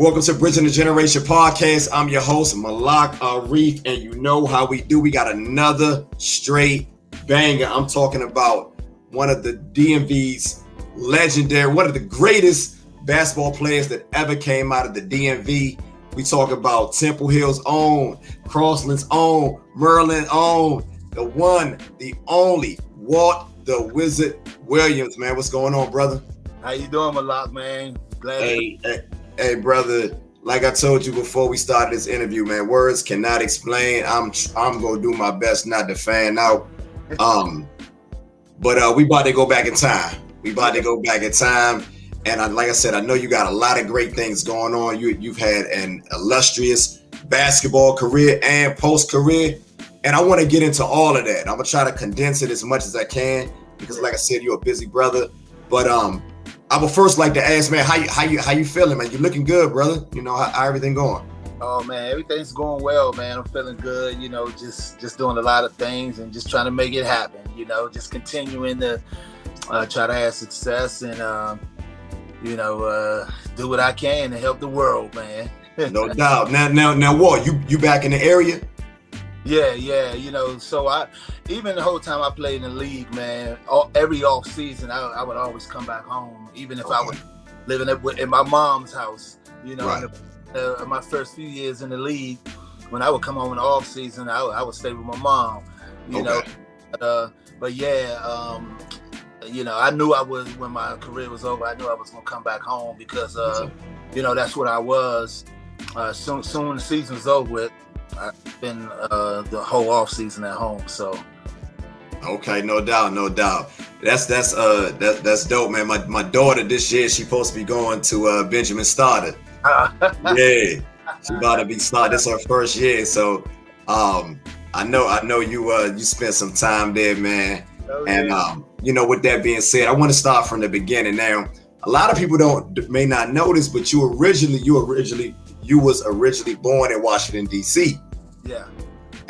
Welcome to Bridging the Generation podcast. I'm your host, Malak Arif, and you know how we do. We got another straight banger. I'm talking about one of the DMV's legendary, one of the greatest basketball players that ever came out of the DMV. We talk about Temple Hill's own, Crossland's own, Maryland's own, the one, the only, Walt the Wizard Williams. Man, what's going on, brother? How you doing, Malak, man? Hey, brother, like I told you before we started this interview, man, words cannot explain. I'm going to do my best not to fan out. But we about to go back in time. And like I said, I know you got a lot of great things going on. You've had an illustrious basketball career and post-career. And I want to get into all of that. I'm going to try to condense it as much as I can because, like I said, you're a busy brother. But I would first like to ask, man, how you feeling, man? You looking good, brother? You know, how everything going? Oh, man, everything's going well, man. I'm feeling good, you know, just doing a lot of things and just trying to make it happen, you know, just continuing to try to have success and, do what I can to help the world, man. No doubt. Now, Walt, you back in the area? Yeah, you know, so even the whole time I played in the league, man, every off season, I would always come back home, even if I was living in my mom's house, you know, right. In my first few years in the league, when I would come home in the off season, I would stay with my mom, you know, but yeah, you know, I knew when my career was over, I knew I was going to come back home because, you know, that's what I was. Soon the season was over with, I've been the whole off season at home, so. Okay, no doubt. That's dope, man. My daughter this year, she's supposed to be going to Benjamin Stoddard. Yeah, she about to be started. This her first year, so I know you spent some time there, man. Oh, and yeah. You know, with that being said, I want to start from the beginning. Now, a lot of people may not know this, but you was originally born in Washington, D.C. Yeah.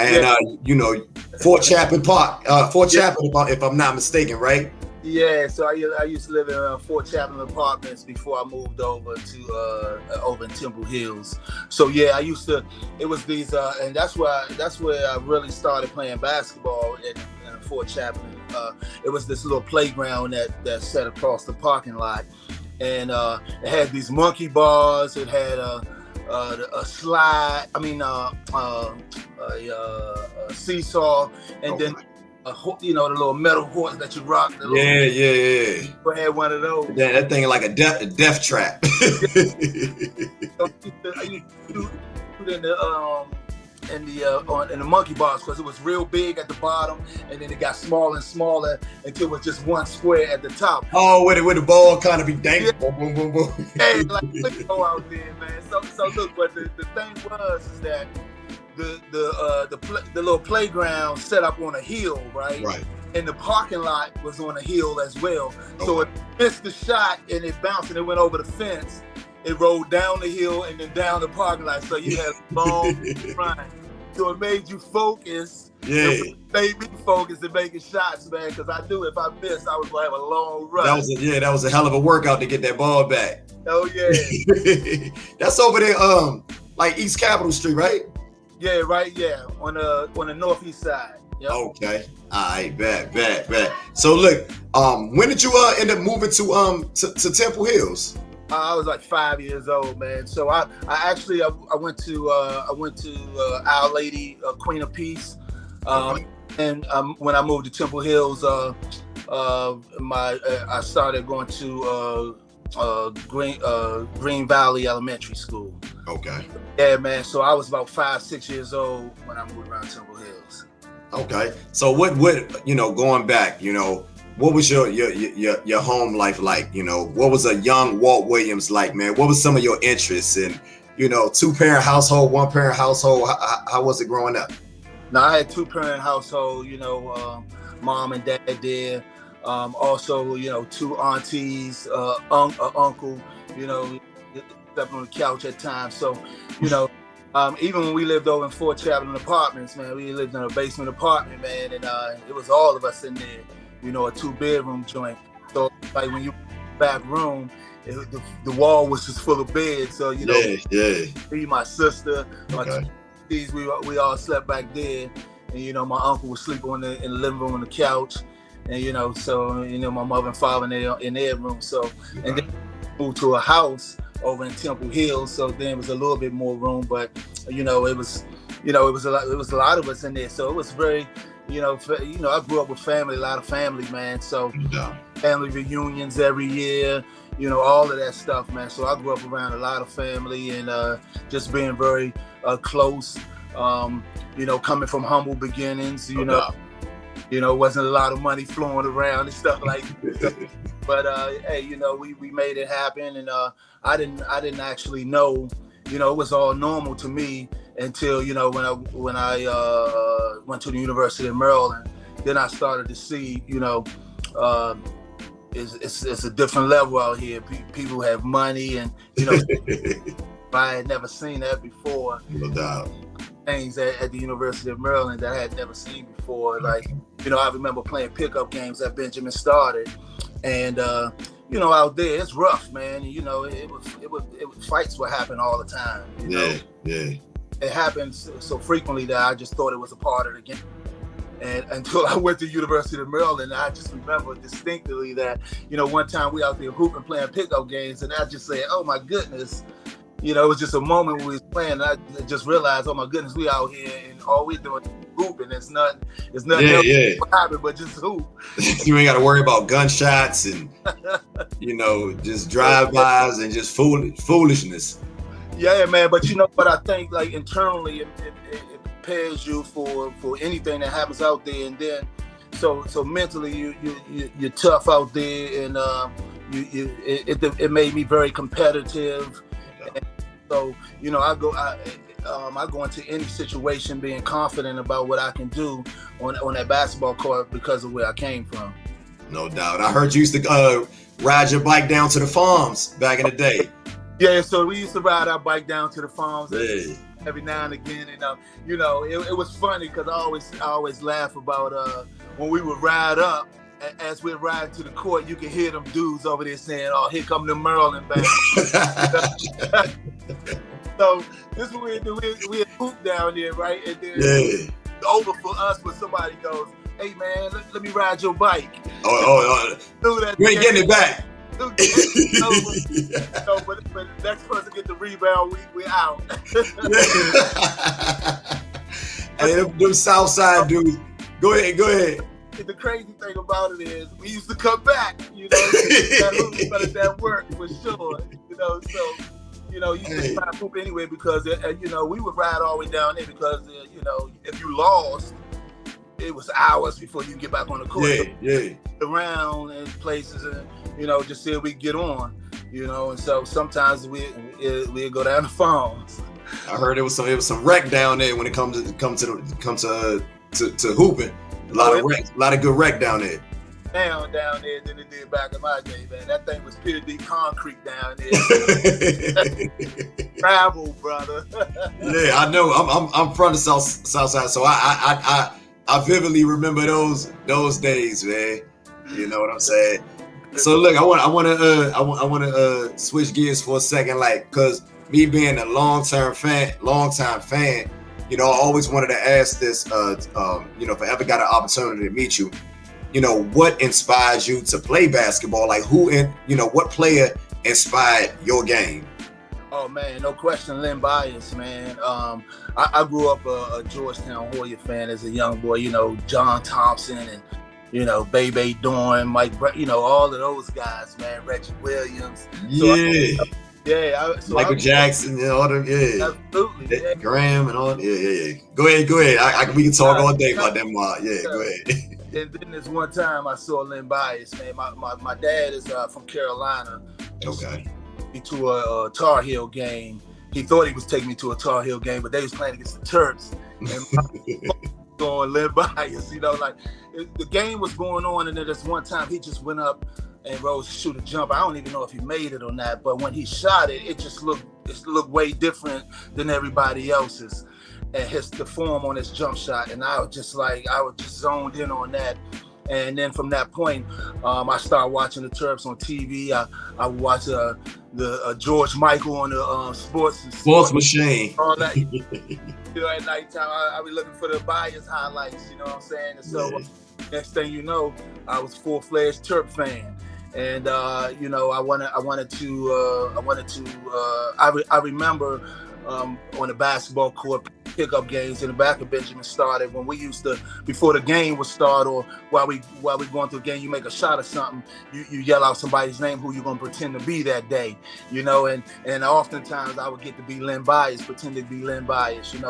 And, you know, Fort Chapman Park, if I'm not mistaken, right? Yeah, so I used to live in Fort Chapman Apartments before I moved over to over in Temple Hills. So yeah, it was these, and that's where I really started playing basketball in Fort Chapman. It was this little playground that sat across the parking lot, and it had these monkey bars. It had a slide. I mean, a seesaw, and then you know, the little metal horse that you rock. Yeah. I had one of those. Yeah, that thing like a death trap. So I used to do it in the monkey bars because it was real big at the bottom, and then it got smaller and smaller until it was just one square at the top. Oh, where the ball kind of be dangling. Yeah. Boom, boom, boom, boom. Hey, like go out there, man. So look, but the thing is that the little playground set up on a hill, right? Right. And the parking lot was on a hill as well. Okay. So it missed the shot and it bounced and it went over the fence. It rolled down the hill and then down the parking lot. So you had a long run. So it made you focus. Yeah. It made me focus and making shots, man. Because I knew if I missed, I was gonna have a long run. That was a hell of a workout to get that ball back. Oh yeah. That's over there, like East Capitol Street, right? Yeah, right. Yeah, on the northeast side. Yep. Okay. All right. Bet. So look, when did you end up moving to Temple Hills? I was like 5 years old, man. So I went to Our Lady Queen of Peace, and when I moved to Temple Hills, I started going to Green Valley Elementary School. Okay. Yeah, man. So I was about 5-6 years old when I moved around Temple Hills. Okay. So what going back, what was your home life like? What was a young Walt Williams like, man? What was some of your interests in, 2-parent household, 1-parent household? How was it growing up? Now I had 2-parent household, mom and dad there. Also, 2 aunties, uncle, up on the couch at times. So, even when we lived over in Fort Chapman Apartments, man, we lived in a basement apartment, man, and it was all of us in there, a 2-bedroom joint. So, like when you back room, the wall was just full of beds. So you know, me, my sister, my kids, we all slept back there, and you know, my uncle was sleeping in the living room on the couch, and you know, so you know, my mother and father in their room. So and then moved to a house over in Temple Hill, so then it was a little bit more room, but you know, it was a lot of us in there, so it was very, you know, I grew up with family, a lot of family, man. So family reunions every year, you know, all of that stuff, man. So I grew up around a lot of family and just being very close. You know, coming from humble beginnings, you know, wasn't a lot of money flowing around and stuff like that. But hey, you know, we made it happen, and I didn't actually know, you know, it was all normal to me until, you know, when I went to the University of Maryland. Then I started to see, you know, it's a different level out here. People have money, and you know, I had never seen that before. No doubt. Things at the University of Maryland that I had never seen before. Like, you know, I remember playing pickup games that Benjamin started, and you know, out there it's rough, man. You know, it fights would happen all the time. You know? It happens so frequently that I just thought it was a part of the game. And until I went to University of Maryland, I just remember distinctly that, you know, one time we out there hooping, playing pickup games, and I just said, oh my goodness. You know, it was just a moment when we was playing, and I just realized, oh my goodness, we out here and all we doing is hooping. It's nothing else happen but just hoop. You ain't got to worry about gunshots and, you know, just drive-bys and just foolishness. Yeah, man. But you know what, I think, like, internally, it prepares you for anything that happens out there, and then so mentally you're tough out there, and it made me very competitive. And so, you know, I go into any situation being confident about what I can do on that basketball court because of where I came from. No doubt. I heard you used to ride your bike down to the farms back in the day. Yeah, so we used to ride our bike down to the farms every now and again, and you know, it was funny because I always laugh about when we would ride up. As we're riding to the court, you can hear them dudes over there saying, "Oh, here come the Maryland band." So this is what we hoop down there, right? And then it's over for us when somebody goes, "Hey man, let me ride your bike." Oh. You ain't getting it back. So, but the next person get the rebound, we out. Hey, them Southside dudes. Go ahead. The crazy thing about it is we used to come back, you know, that work for sure, you know, so, you know, you just try to hoop anyway because, you know, we would ride all the way down there because, you know, if you lost, it was hours before you get back on the court. Around in places and, you know, just see if we get on, you know, and so sometimes we'd go down the farms. I heard it was some wreck down there when it comes to hooping. A lot of good wreck down there. Down there than it did back in my day, man. That thing was pure deep concrete down there. Travel, brother. Yeah, I know. I'm from the south side, so I vividly remember those days, man. You know what I'm saying? So look, I want to switch gears for a second, like, cause me being a longtime fan. You know, I always wanted to ask this, you know, if I ever got an opportunity to meet you, you know, what inspires you to play basketball? Like what player inspired your game? Oh man, no question, Len Bias, man. I grew up a Georgetown Hoya fan as a young boy, you know, John Thompson and, you know, Bebe Dorn, Mike, you know, all of those guys, man, Reggie Williams. Michael Jackson and all them, absolutely, Graham and all, Go ahead. We can talk all day about them. Go ahead. And then this one time I saw Len Bias, man. My dad is from Carolina. Okay. Me to a Tar Heel game. He thought he was taking me to a Tar Heel game, but they was playing against the Terps. And going Len Bias, you know, like the game was going on, and then this one time he just went up and rose to shoot a jump. I don't even know if he made it or not, but when he shot it, it looked way different than everybody else's. And the form on his jump shot, and I was just zoned in on that. And then from that point, I started watching the Terps on TV. I would watch the George Michael on the sports machine. All that. At nighttime, I be looking for the Bias highlights. You know what I'm saying? And so next thing you know, I was full-fledged Terp fan. And I remember on the basketball court, pickup games in the back of Benjamin started when we used to, before the game would start or while we going through a game, you make a shot or something, you yell out somebody's name who you're gonna pretend to be that day, and oftentimes I would get to be Len Bias, pretend to be Len Bias, and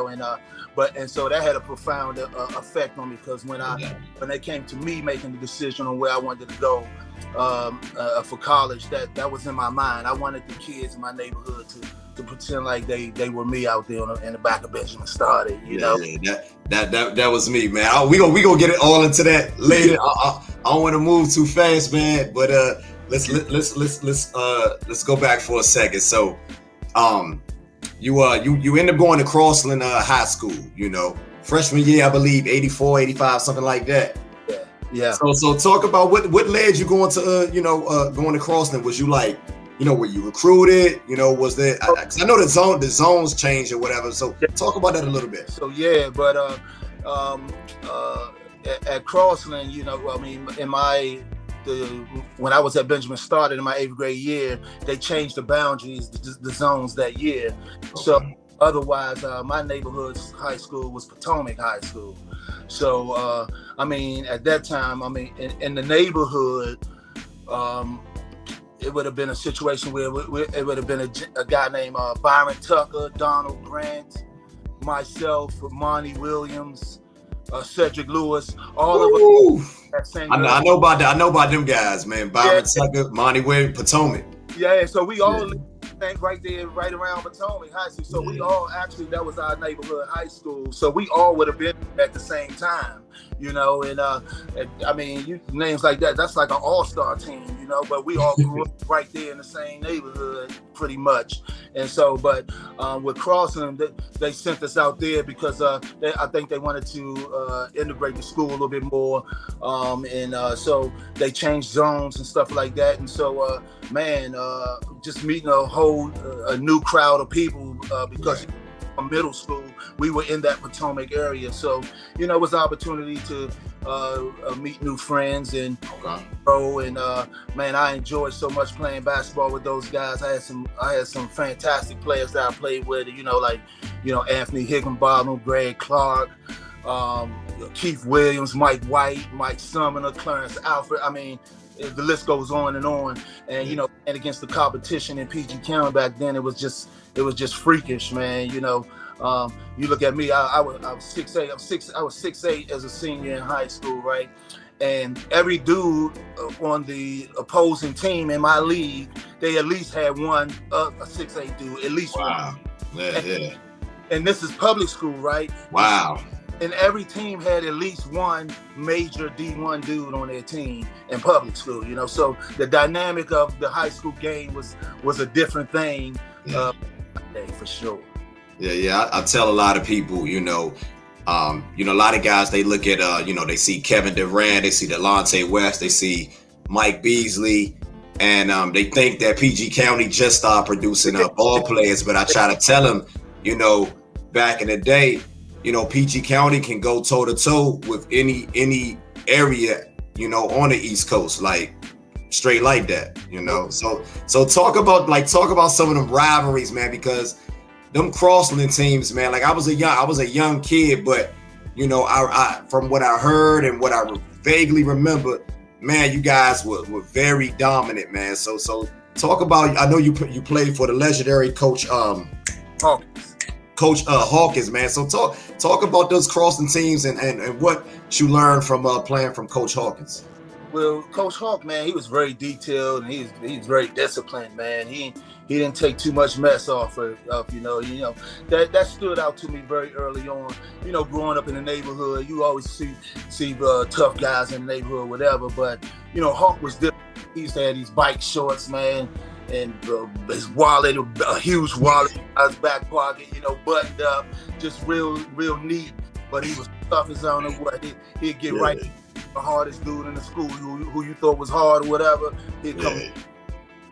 so that had a profound effect on me, because when they came to me making the decision on where I wanted to go for college, that was in my mind. I wanted the kids in my neighborhood to pretend like they were me out there in the back of Benjamin started, know. Yeah, that was me, man. We gonna get it all into that later. I don't want to move too fast, man. But let's go back for a second. So, you end up going to Crossland High School. Freshman year, I believe, 84, 85, something like that. Yeah. So talk about what led you going to going to Crossland. Was you like, were you recruited? Was there? Cause I know the zones changed or whatever. So talk about that a little bit. So but at Crossland, when I was at Benjamin started in my 8th grade year, they changed the boundaries, the zones that year. Okay. So otherwise, my neighborhood's high school was Potomac High School. So at that time, in the neighborhood, it would have been a situation where it would have been a guy named Byron Tucker, Donald Grant, myself, Monty Williams, Cedric Lewis, all of us. I know about that. I know about them guys, man. Byron Tucker, Monty Williams, Potomac. Yeah, so we all right there, right around Potomac High School. So we all that was our neighborhood high school. So we all would have been at the same time, names like that, that's like an all-star team, but we all grew up right there in the same neighborhood pretty much. And so, but with Crossland, they sent us out there because I think they wanted to integrate the school a little bit more. So they changed zones and stuff like that. And so, just meeting a new crowd of people because from middle school, we were in that Potomac area. So, it was an opportunity to meet new friends and grow. And I enjoyed so much playing basketball with those guys. I had some fantastic players that I played with, Anthony Higginbotham, Greg Clark, Keith Williams, Mike White, Mike Sumner, Clarence Alfred. The list goes on. And, and against the competition in PG County back then, it was just freakish, man. You look at me, I was 6'8". I was 6'8" as a senior in high school, right? And every dude on the opposing team in my league, they at least had one a 6'8" dude, at least one. Yeah. And this is public school, right? Wow. And every team had at least one major D1 dude on their team in public school, So the dynamic of the high school game was a different thing, for sure. Yeah. I tell a lot of people, a lot of guys, they look at, they see Kevin Durant, they see Delonte West, they see Mike Beasley, and they think that PG County just started producing ball players. But I try to tell them, back in the day, PG County can go toe to toe with any area, on the East Coast, like straight like that, So talk about some of them rivalries, man, because them Crossland teams, man. Like I was a young kid, but I from what I heard and what I vaguely remember, man, you guys were very dominant, man. So talk about. I know you played for the legendary coach Hawkins, man. So talk about those Crossland teams and what you learned from playing from Coach Hawkins. Well, Coach Hawk, man, he was very detailed and he's very disciplined, man. He didn't take too much mess off of that stood out to me very early on. Growing up in the neighborhood, you always see tough guys in the neighborhood, whatever. But Hawk was different. He used to have these bike shorts, man, and his wallet, a huge wallet in his back pocket, buttoned up, just real neat. But he was tough as I don't know what. He'd get right the hardest dude in the school, who you thought was hard or whatever, he'd come,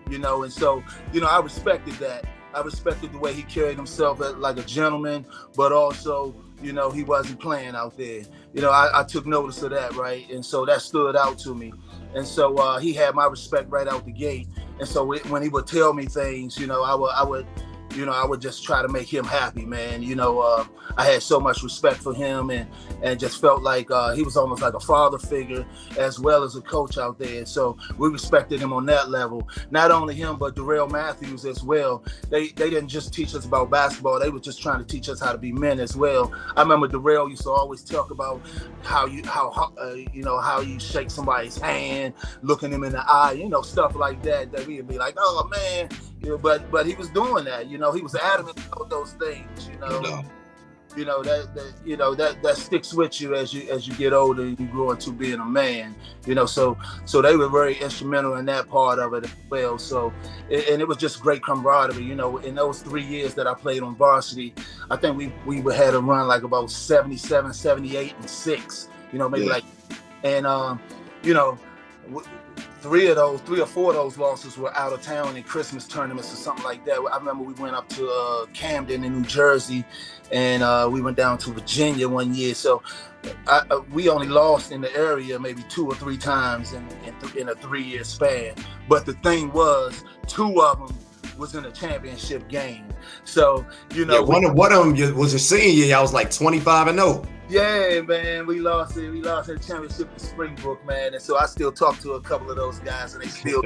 you know, and so, you know, I respected that. I respected the way he carried himself like a gentleman, but also, you know, he wasn't playing out there. You know, I took notice of that, right? And so that stood out to me. And so he had my respect right out the gate. And so when he would tell me things, you know, I would just try to make him happy, man. You know, I had so much respect for him and just felt like he was almost like a father figure as well as a coach out there. So we respected him on that level. Not only him, but Darrell Matthews as well. They didn't just teach us about basketball. They were just trying to teach us how to be men as well. I remember Darrell used to always talk about how you shake somebody's hand, looking them in the eye, you know, stuff like that we'd be like, oh man, you know, but he was doing that, you know, he was adamant about those things, you know. You know, that sticks with you as you get older and you grow into being a man, you know. So they were very instrumental in that part of it as well. So and it was just great camaraderie, you know. In those 3 years that I played on varsity, I think we had a run like about 77, 78, and 6, you know, maybe like, and you know, 3 or 4 of those losses were out of town in Christmas tournaments or something like that. I remember we went up to Camden in New Jersey, and we went down to Virginia one year. So we only lost in the area maybe 2 or 3 times in a 3-year span. But the thing was, 2 of them was in a championship game. So, you know, one of them was your senior year. I was like 25-0. Yeah, man, we lost the championship in Springbrook, man, and so I still talk to a couple of those guys, and they still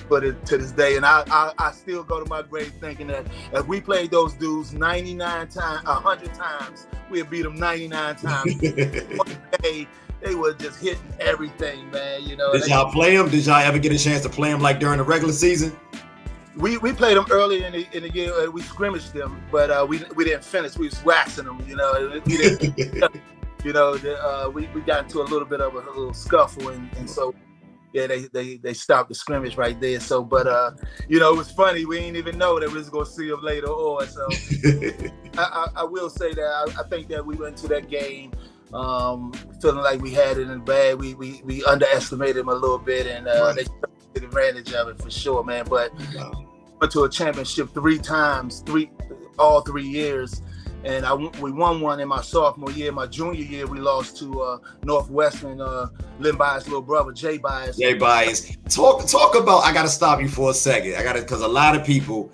put it to this day. And I still go to my grave thinking that if we played those dudes 99 times, 100 times, we'd beat them 99 times. One day, they were just hitting everything, man. You know. Did y'all play them? Did y'all ever get a chance to play them like during the regular season? We played them early in the year. We scrimmaged them, but we didn't finish. We was waxing them, you know. We didn't, you know, we got into a little bit of a little scuffle, and so yeah, they stopped the scrimmage right there. So, but you know, it was funny. We didn't even know that we was gonna see them later on. So I will say that I think that we went to that game feeling like we had it in the bag. We underestimated them a little bit, and they took advantage of it for sure, man. But went to a championship 3 times, all 3 years, and we won one in my sophomore year. My junior year, we lost to Northwestern, Len Bias' little brother, Jay Bias. Jay Bias. Talk about. I gotta stop you for a second. Because a lot of people,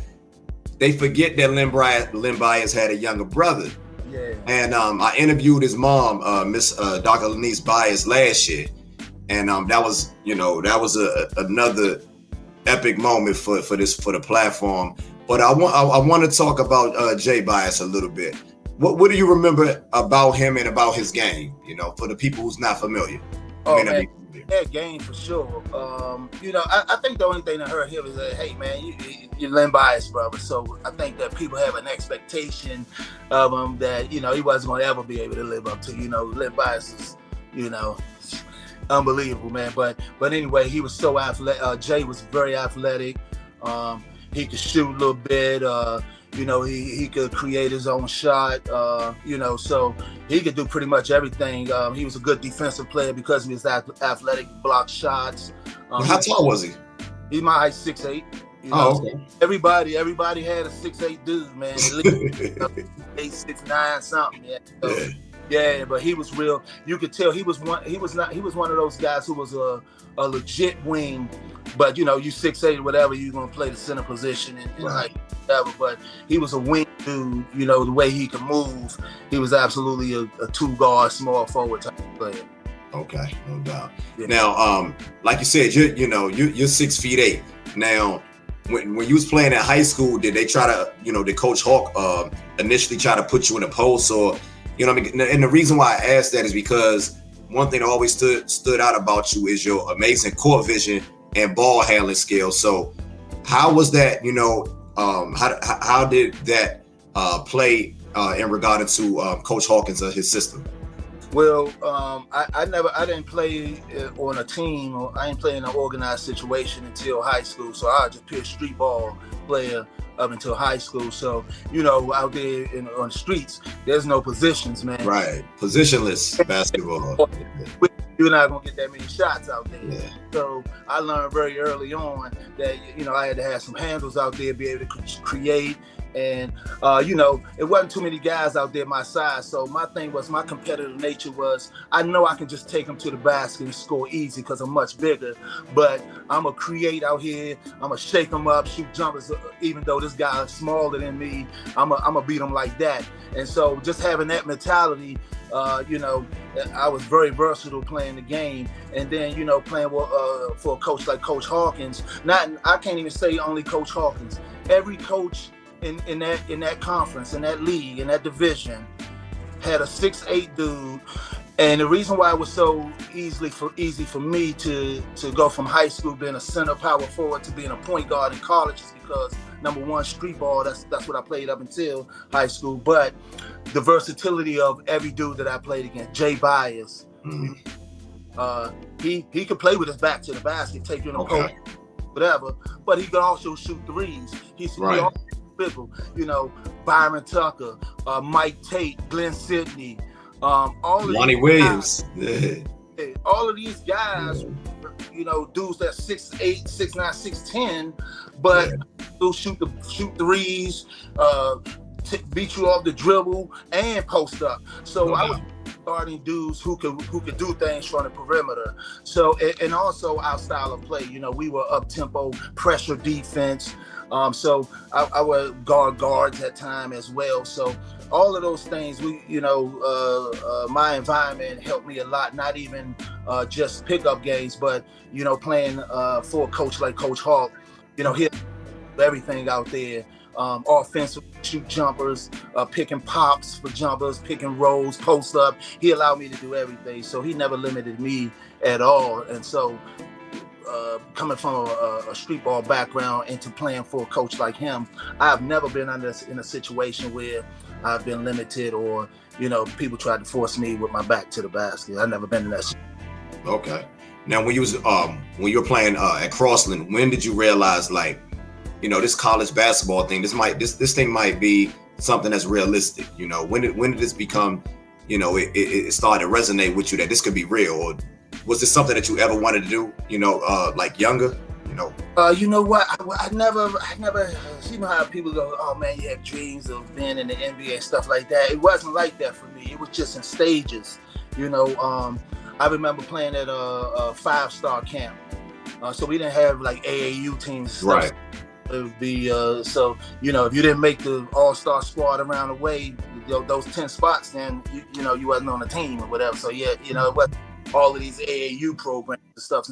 they forget that Len Bias had a younger brother. Yeah. And I interviewed his mom, Miss Dr. Lenise Bias, last year, and that was another epic moment for the platform. But I want to talk about Jay Bias a little bit. What do you remember about him and about his game? You know, for the people who's not familiar. Oh man, that game for sure. You know, I think the only thing that hurt him is that, hey man, you're Len Bias, brother. So I think that people have an expectation of him that, you know, he wasn't going to ever be able to live up to. You know, Len Bias is, you know, unbelievable, man. But anyway, he was so athletic. Jay was very athletic. He could shoot a little bit. You know, he could create his own shot. You know, so he could do pretty much everything. He was a good defensive player because he was athletic, blocked shots. How tall was he? He's my height, 6'8". You know? Oh, okay. Everybody had a 6'8" dude, man. At least, 8, 6, 9, something. Yeah. So, yeah, but he was real. You could tell he was one of those guys who was a legit wing. But you know, you 6'8", whatever, you're gonna play the center position and right. like whatever. But he was a wing dude. You know, the way he could move, he was absolutely a 2-guard, small forward type of player. Okay, no doubt. Yeah. Now, like you said, you're 6'8". Now, when you was playing at high school, did they try to, you know, did Coach Hawk initially try to put you in a post, or, you know what I mean? And the reason why I asked that is because one thing that always stood out about you is your amazing court vision and ball handling skills. So how was that, you know, how did that play in regard to Coach Hawkins and his system? Well, I didn't play on a team, or I didn't play in an organized situation until high school. So I was just pure street ball player up until high school. So, you know, out there on the streets, there's no positions, man. Right. Positionless basketball. you're not gonna get that many shots out there. Yeah. So I learned very early on that, you know, I had to have some handles out there, be able to create. And, you know, it wasn't too many guys out there my size. So my thing was, my competitive nature was, I know I can just take them to the basket and score easy because I'm much bigger. But I'm going to create out here. I'm going to shake them up, shoot jumpers. Even though this guy is smaller than me, I'm going to beat him like that. And so just having that mentality, you know, I was very versatile playing the game. And then, you know, playing for a coach like Coach Hawkins. I can't even say only Coach Hawkins. Every coach in that conference, in that league, in that division, had a 6'8" dude. And the reason why it was so easy for me to go from high school being a center power forward to being a point guard in college is because, number one, street ball, that's what I played up until high school. But the versatility of every dude that I played against, Bias, he could play with his back to the basket, take you in a post, whatever, but he could also shoot threes. He's you know, Byron Tucker, Mike Tate, Glenn Sidney, all of Walt Williams. All of these guys, you know, dudes that 6'8", 6'9", 6'10", but they'll shoot threes, beat you off the dribble and post up. So I was starting dudes who could do things from the perimeter. So and also our style of play, you know, we were up tempo, pressure defense. So I would guard guards at time as well. So all of those things, my environment helped me a lot. Not even just pickup games, but you know, playing for a coach like Coach Hawk. You know, he had everything out there. Offensive, shoot jumpers, picking pops for jumpers, picking rolls, post up. He allowed me to do everything. So he never limited me at all. And so coming from a street ball background into playing for a coach like him, I've never been in a situation where I've been limited or, you know, people tried to force me with my back to the basket. I've never been in that. Okay. Now, when you were playing at Crossland, when did you realize, like, you know, this college basketball thing, this thing might be something that's realistic? You know, when did this become, you know, it started to resonate with you that this could be real? Or was this something that you ever wanted to do, you know, like younger, you know? You know what? I never, you know how people go, oh man, you have dreams of being in the NBA, stuff like that. It wasn't like that for me. It was just in stages, you know. I remember playing at a 5-star camp. So we didn't have like AAU teams. Right. It would be, so, you know, if you didn't make the all-star squad around the way, those 10 spots, then, you know, you wasn't on the team or whatever. So, yeah, you know, it wasn't all of these AAU programs and stuff.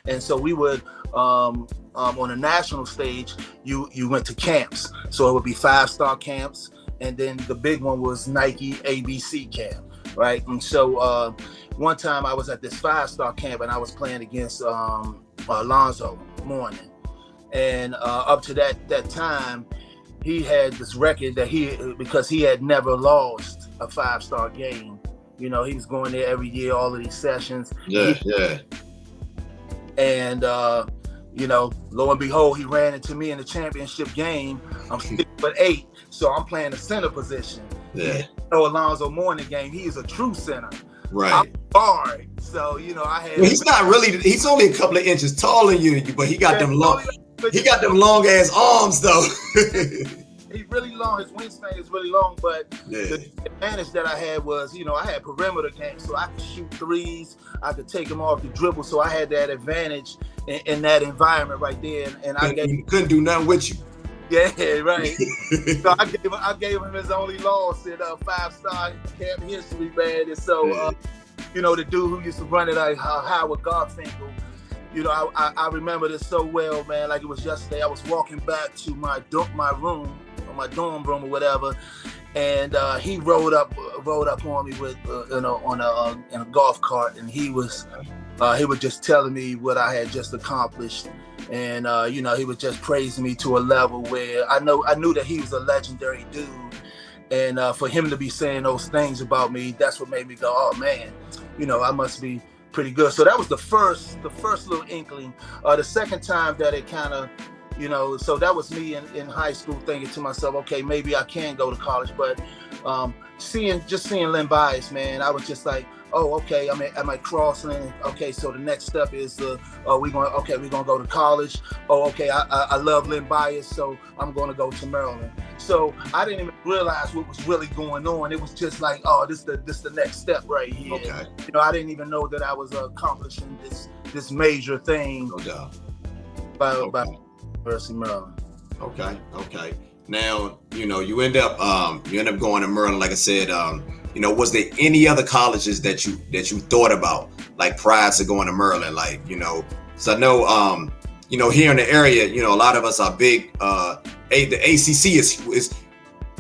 And so we would, on a national stage, you went to camps. So it would be 5-star camps. And then the big one was Nike ABC camp, right? And so one time I was at this 5-star camp and I was playing against Alonzo Mourning. And up to that time, he had this record that because he had never lost a 5-star game. You know, he was going there every year, all of these sessions. Yeah. And, you know, lo and behold, he ran into me in the championship game. I'm 6'8", so I'm playing the center position. Yeah. You know, Alonzo Mourning game, he is a true center. Right. I'm hard. So, you know, I had... Well, he's only a couple of inches taller than you, but he got them long... He got them long ass arms though. He's really long. His wingspan is really long, but the advantage that I had was, you know, I had perimeter games, so I could shoot threes. I could take them off the dribble, so I had that advantage in that environment right there. And couldn't do nothing with you. Yeah, right. So I gave him his only loss in 5-star camp history, man. And so, you know, the dude who used to run it, like Howard Garfinkel. You know, I remember this so well, man. Like it was yesterday. I was walking back to my room, or my dorm room, or whatever, and he rode up on me with, you know, in a golf cart, and he was just telling me what I had just accomplished, and you know, he was just praising me to a level where I knew that he was a legendary dude, and for him to be saying those things about me, that's what made me go, oh man, you know, I must be pretty good. So that was the first little inkling. The second time that it kind of, you know, so that was me in high school thinking to myself, okay, maybe I can go to college. But seeing Len Bias, man, I was just like, oh, okay, am I crossing? Okay, so the next step is we're gonna go to college. Oh, okay, I love Len Bias, so I'm gonna go to Maryland. So I didn't even realize what was really going on. It was just like, oh, this the next step right here. Okay. You know, I didn't even know that I was accomplishing this major thing. No doubt. By University of Maryland. Okay. Now, you know, you end up going to Maryland, like I said. You know, was there any other colleges that you thought about, like, prior to going to Maryland? Like, you know, so I know, you know, here in the area, you know, a lot of us are big. The ACC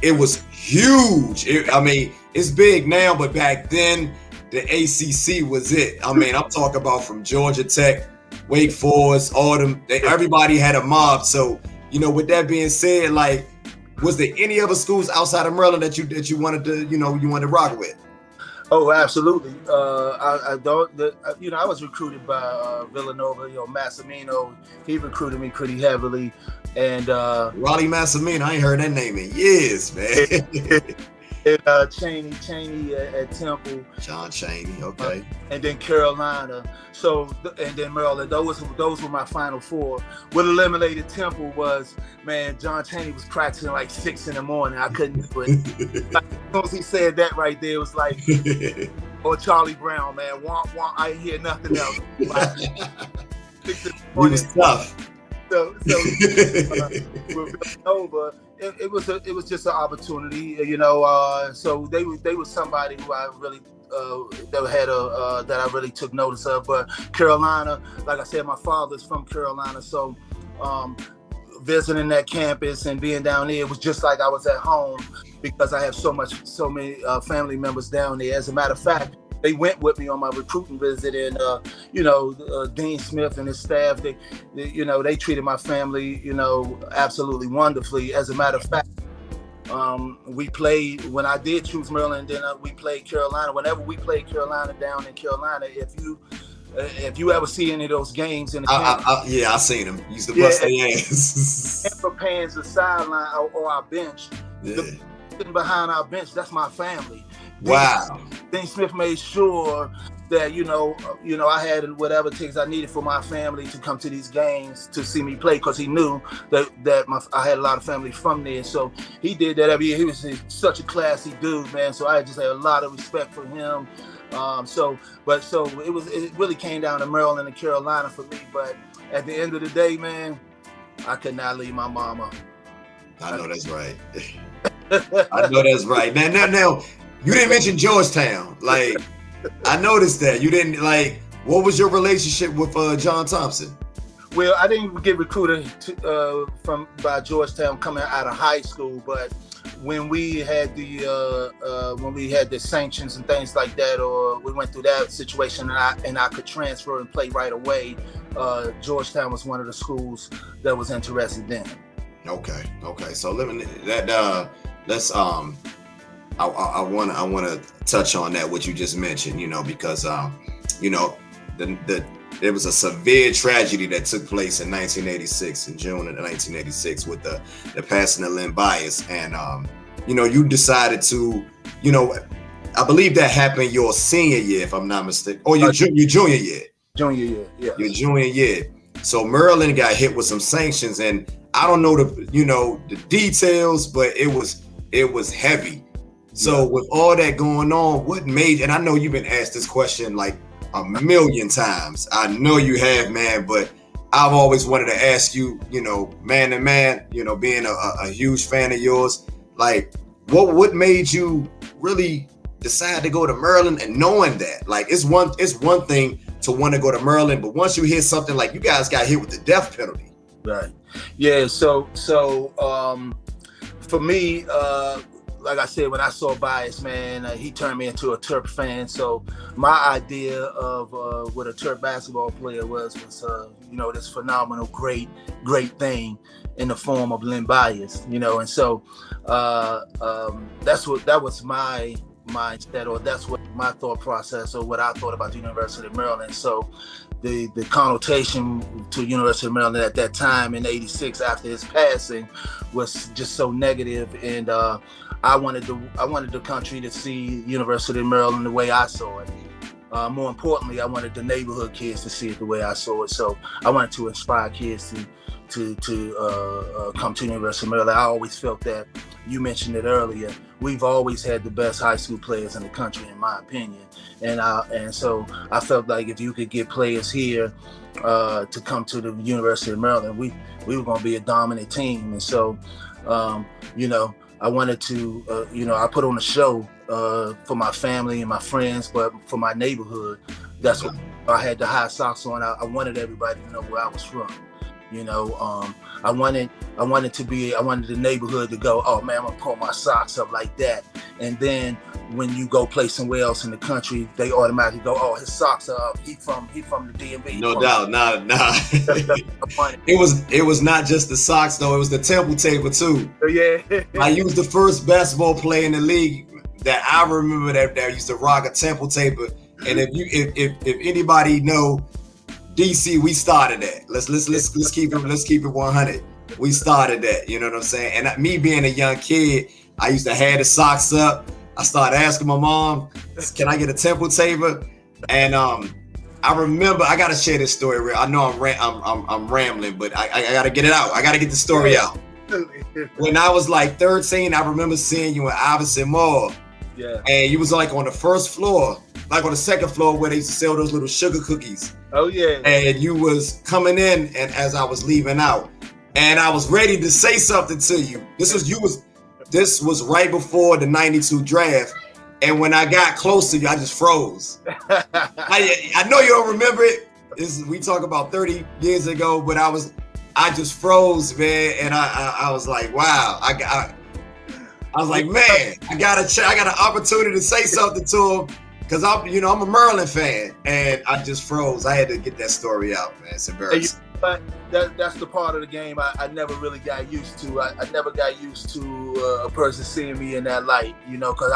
it was huge. I mean, it's big now, but back then the ACC was it. I mean, I'm talking about from Georgia Tech, Wake Forest, everybody had a mob. So, you know, with that being said, like, was there any other schools outside of Maryland that you wanted to rock with? Oh, absolutely. I was recruited by Villanova. You know, Massimino, he recruited me pretty heavily, and Raleigh Massimino, I ain't heard that name in years, man. And Chaney at Temple. John Chaney, okay. And then Carolina. So, and then Maryland. Those were my final four. What eliminated Temple was, man, John Chaney was practicing like 6 in the morning. I couldn't do it. Like, as soon as he said that right there, it was like, or Charlie Brown, man. Wah, wah, I didn't hear nothing else. Like, 6 in the morning. He was tough. So with Villanova, it was just an opportunity, you know. So they were somebody who I really that I really took notice of. But Carolina, like I said, my father's from Carolina, so visiting that campus and being down there, it was just like I was at home because I have so many family members down there. As a matter of fact, they went with me on my recruiting visit, and Dean Smith and his staff, they treated my family, you know, absolutely wonderfully. As a matter of fact, we played, when I did choose Maryland, then we played Carolina. Whenever we played Carolina down in Carolina, if you ever see any of those games in the I seen them. Used to bust their ass. And for pans the sideline or our bench, sitting behind our bench, that's my family. Wow. Dean Smith made sure that, you know, I had whatever tickets I needed for my family to come to these games to see me play, because he knew that I had a lot of family from there. So he did that every year. He was such a classy dude, man. So I just had a lot of respect for him. So it really came down to Maryland and Carolina for me. But at the end of the day, man, I could not leave my mama. I know that's right. I know that's right. Now, you didn't mention Georgetown. Like, I noticed that you didn't. Like, what was your relationship with John Thompson? Well, I didn't get recruited by Georgetown coming out of high school, but when we had the sanctions and things like that, or we went through that situation, and I could transfer and play right away, Georgetown was one of the schools that was interested in. Okay. So let's I want to touch on that, what you just mentioned, you know, because you know, there was a severe tragedy that took place in 1986, in June of 1986, with the passing of Len Bias, and you know, you decided to, you know, I believe that happened your senior year, if I'm not mistaken, or your junior year. Junior year, yeah. Your junior year. So Maryland got hit with some sanctions, and I don't know the details, but it was heavy. So with all that going on, what made, and I know you've been asked this question like a million times. I know you have, man, but I've always wanted to ask you, you know, man to man, you know, being a huge fan of yours, like what made you really decide to go to Maryland, and knowing that, like, it's one thing to want to go to Maryland, but once you hear something like you guys got hit with the death penalty. Right. Yeah. So for me, like I said, when I saw Bias, man, he turned me into a Terp fan. So my idea of what a Terp basketball player was you know, this phenomenal, great thing in the form of Len Bias, you know. And so that was my mindset, or that's what my thought process, or what I thought about the University of Maryland. So the connotation to University of Maryland at that time in '86 after his passing was just so negative, and I wanted the country to see University of Maryland the way I saw it. more importantly, I wanted the neighborhood kids to see it the way I saw it. So I wanted to inspire kids to come to the University of Maryland. I always felt that, you mentioned it earlier, we've always had the best high school players in the country, in my opinion. And so I felt like if you could get players here to come to the University of Maryland, we were going to be a dominant team. And so, I wanted to, I put on a show for my family and my friends, but for my neighborhood, that's what I had the high socks on. I wanted everybody to know where I was from. I wanted the neighborhood to go, oh man, I'm gonna pull my socks up like that. And then when you go play somewhere else in the country, they automatically go, oh, his socks are up. He from the DMV. No doubt, nah. It was not just the socks though. It was the temple taper too. Yeah. I used the first basketball player in the league that I remember that used to rock a temple taper. And if anybody know DC, we started that. Let's keep it 100. We started that. You know what I'm saying? And me being a young kid, I used to have the socks up. I started asking my mom, "Can I get a temple taper?" And I remember, I gotta share this story. I know I'm rambling, but I gotta get it out. I gotta get the story out. When I was like 13, I remember seeing you in Iverson Mall. Yeah. And you was like on the first floor, like on the second floor where they used to sell those little sugar cookies. Oh yeah. And you was coming in, and as I was leaving out, and I was ready to say something to you. This was right before the '92 draft. And when I got close to you, I just froze. I know you don't remember it. We talk about 30 years ago, but I just froze, man. And I was like, wow. I was like, man, I got an opportunity to say something to him, because I'm a Maryland fan, and I just froze. I had to get that story out, man. It's embarrassing. But that's the part of the game I never really got used to. I never got used to a person seeing me in that light, because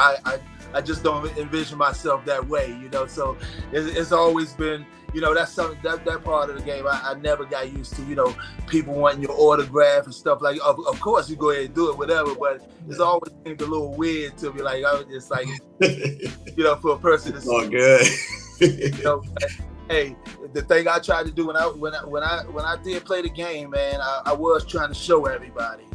I just don't envision myself that way, So it's always been, that's something that part of the game I never got used to. People wanting your autograph and stuff like. Of course, you go ahead and do it, whatever. But it's always seemed a little weird to me. Like I was just like, for a person to. Oh, good. Hey, the thing I tried to do when I did play the game, man, I was trying to show everybody.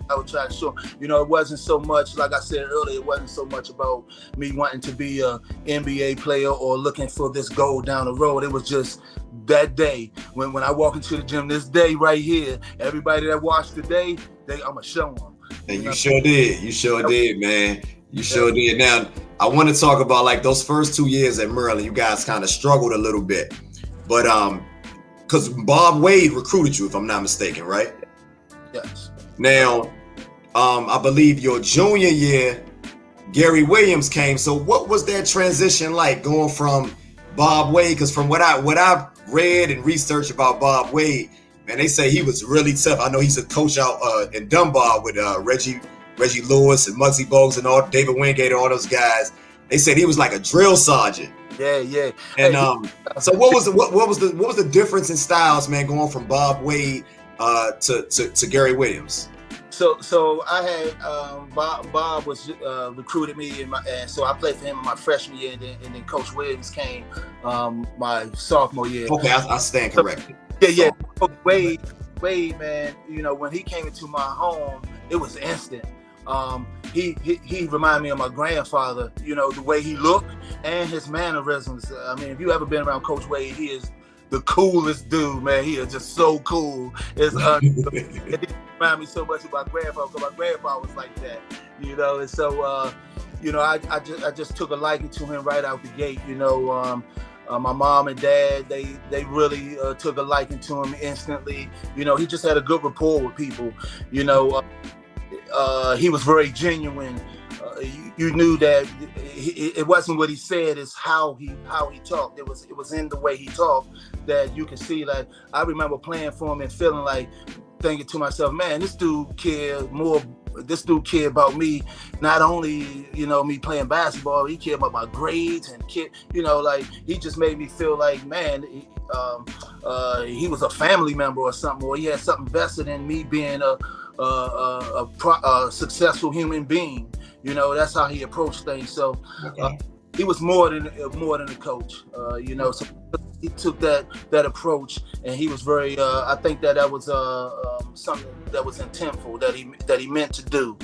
I would try to show, it wasn't so much, like I said earlier, it wasn't so much about me wanting to be a NBA player or looking for this goal down the road. It was just that day when I walk into the gym, this day right here, everybody that watched today, I'm gonna show them. And you sure did. You sure did, man. You sure did. Now, I want to talk about like those first 2 years at Maryland. You guys kind of struggled a little bit, but because Bob Wade recruited you, if I'm not mistaken, right? Yes. Now, I believe your junior year, Gary Williams came. So what was that transition like going from Bob Wade? Because from what I've read and researched about Bob Wade, man, they say he was really tough. I know he's a coach out in Dunbar with Reggie Lewis and Muggsy Bogues and all David Wingate and all those guys. They said he was like a drill sergeant. Yeah. And so what was the difference in styles, man, going from Bob Wade to Gary Williams? So I had Bob was recruited me, and so I played for him in my freshman year, and then Coach Williams came my sophomore year. Okay, I stand corrected. Yeah. Wade, man, when he came into my home, it was instant. He reminded me of my grandfather, the way he looked and his mannerisms. I mean, if you ever been around Coach Wade, he is the coolest dude, man. He is just so cool. It reminded me so much of my grandfather, because my grandfather was like that, And so, I just took a liking to him right out the gate. My mom and dad, they really took a liking to him instantly. He just had a good rapport with people. He was very genuine. You knew that it wasn't what he said, it's how he talked. It was in the way he talked that you can see that. I remember playing for him and feeling like, thinking to myself, man, this dude cared about me, not only, me playing basketball, he cared about my grades and he just made me feel like, man, he was a family member or something, or he had something vested in me being a successful human being. That's how he approached things. So, okay. he was more than a coach. You know, so he took that approach, and he was very. I think that was something that was intentful that he meant to do.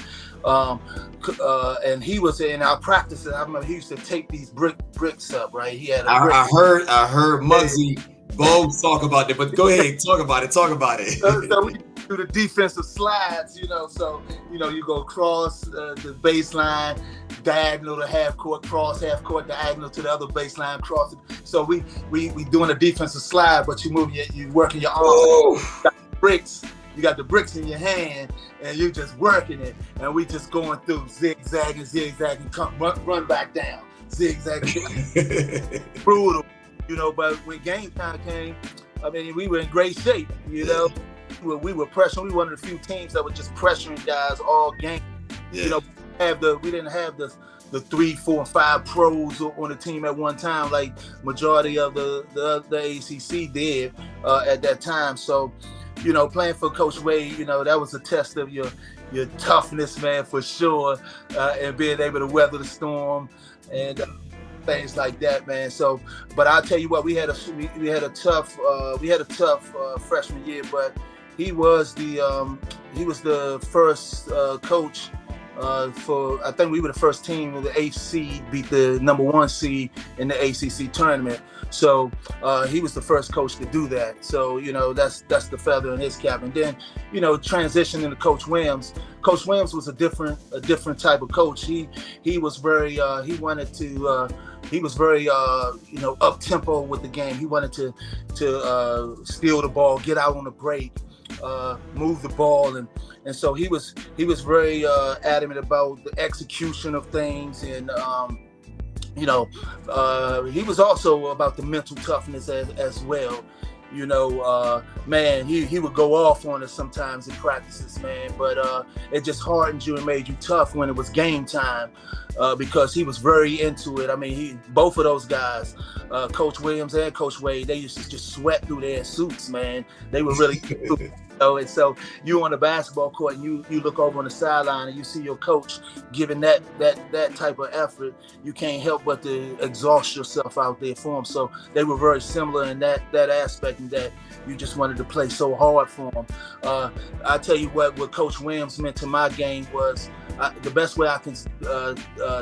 And he was in our practices. I remember he used to take these bricks up, right? He had. I heard Muggsy Bogues talk about it, but go ahead, talk about it. So we do the defensive slides, you know. So you go across the baseline, diagonal to half court, cross half court, diagonal to the other baseline, cross. So we doing a defensive slide, but you working your arms. You got the bricks in your hand, and you just working it, and we just going through zigzagging, come run back down, zigzagging, brutal, you know. But when game time came, I mean, we were in great shape, you know. We were pressuring. We were one of the few teams that were just pressuring guys all game. Yeah. You know, we didn't have the 3, 4, and 5 pros on the team at one time, like majority of the ACC did at that time. So, you know, playing for Coach Wade, you know, that was a test of your toughness, man, for sure, and being able to weather the storm and things like that, man. So, but I'll tell you what, we had a tough freshman year, but he was the first coach for, I think we were the first team with the 8th seed beat the number 1 seed in the ACC tournament. So he was the first coach to do that. So, you know, that's the feather in his cap. And then, you know, transitioning to Coach Williams. Coach Williams was a different type of coach. He was very he was very you know, up tempo with the game. He wanted to steal the ball, get out on the break, move the ball, and so he was very adamant about the execution of things, and you know, he was also about the mental toughness as well. You know, man, he would go off on us sometimes in practices, man, but it just hardened you and made you tough when it was game time, because he was very into it. I mean, both of those guys, Coach Williams and Coach Wade, they used to just sweat through their suits, man. They were really and so you on the basketball court, and you look over on the sideline and you see your coach giving that type of effort. You can't help but to exhaust yourself out there for them. So they were very similar in that aspect, and that you just wanted to play so hard for them. I tell you what Coach Williams meant to my game was, the best way I can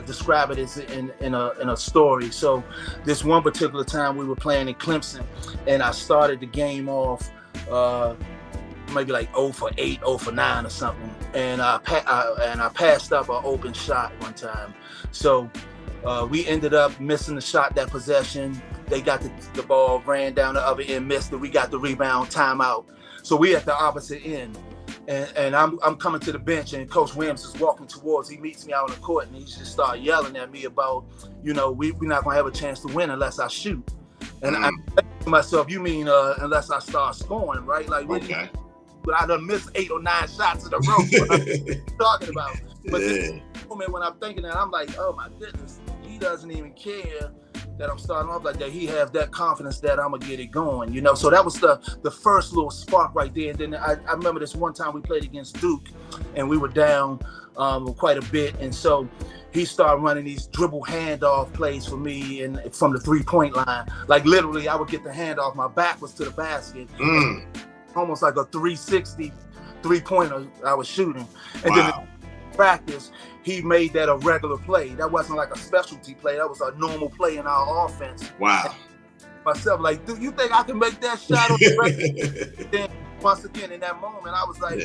describe it is in a story. So this one particular time we were playing in Clemson, and I started the game off maybe like 0 for 8, 0 for 9 or something, and I passed up an open shot one time. So we ended up missing the shot that possession. They got the ball, ran down the other end, missed it. We got the rebound, timeout. So we at the opposite end, and I'm coming to the bench, and Coach Williams is walking towards. He meets me out on the court, and he just started yelling at me about, you know, we're not gonna have a chance to win unless I shoot. And I think to myself, you mean unless I start scoring, right? Like, okay. But I done missed 8 or 9 shots in a row. What I'm talking about. But this moment when I'm thinking that, I'm like, oh my goodness, he doesn't even care that I'm starting off like that. He has that confidence that I'm gonna get it going, you know. So that was the first little spark right there. And then I remember this one time we played against Duke, and we were down quite a bit, and so he started running these dribble handoff plays for me, and from the 3-point line. Like literally, I would get the handoff, my back was to the basket. Almost like a 360 3-pointer I was shooting. And then in practice, he made that a regular play. That wasn't like a specialty play. That was a normal play in our offense. Wow. And myself, like, do you think I can make that shot on the regular? Then once again, in that moment, I was like,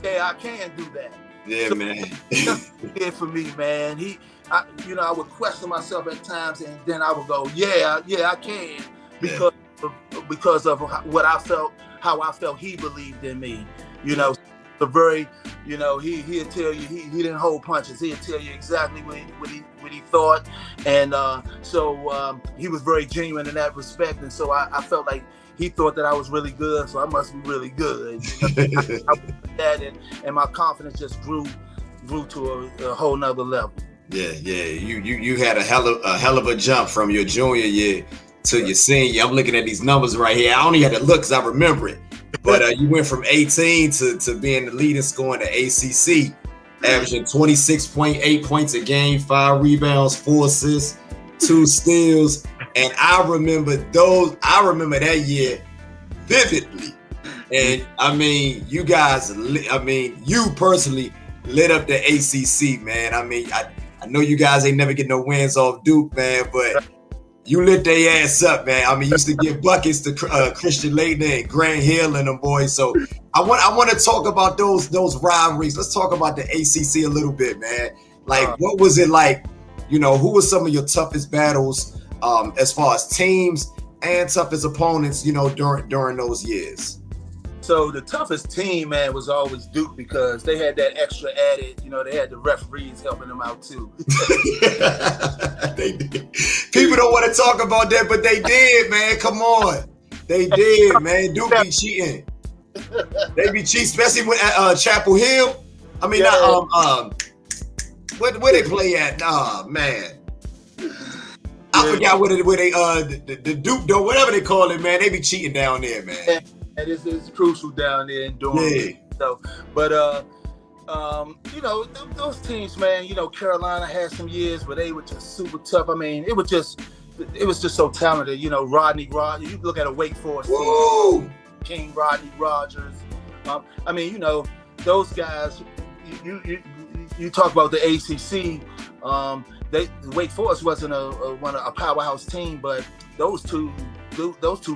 yeah, I can do that. Yeah, so, man. That's it for me, man. I would question myself at times, and then I would go, yeah, I can, because of what I felt, how I felt he believed in me. You know, the very, you know, he'd tell you he didn't hold punches. He'd tell you exactly what he thought, and so he was very genuine in that respect. And so I felt like he thought that I was really good, so I must be really good. You know? I that, and my confidence just grew to a whole nother level. Yeah. You had a hell of a jump from your junior year to your senior. I'm looking at these numbers right here. I only had to look because I remember it. But you went from 18 to being the leading scorer in the ACC, averaging 26.8 points a game, 5 rebounds, 4 assists, 2 steals, and I remember that year vividly. And I mean, you guys, you personally lit up the ACC, man. I mean, I know you guys ain't never get no wins off Duke, man, but you lit their ass up, man. I mean, used to give buckets to Christian Laettner and Grant Hill and them boys. So I want to talk about those rivalries. Let's talk about the ACC a little bit, man. Like, what was it like? You know, who were some of your toughest battles as far as teams and toughest opponents, you know, during those years? So the toughest team, man, was always Duke because they had that extra added, you know, they had the referees helping them out too. They did. People don't want to talk about that, but they did, man. Come on. They did, man. Duke be cheating. They be cheating, especially with Chapel Hill. I mean, where they play at? Nah, man. I forgot where they the Duke though, whatever they call it, man. They be cheating down there, man. And it's crucial down there in Durham. Yeah. So, but you know, those teams, man. You know, Carolina had some years where they were just super tough. I mean, it was just so talented. You know, Rodney Rogers. You look at a Wake Forest team, King Rodney Rogers. I mean, you know, those guys. You talk about the ACC. Wake Forest wasn't a powerhouse team, but those two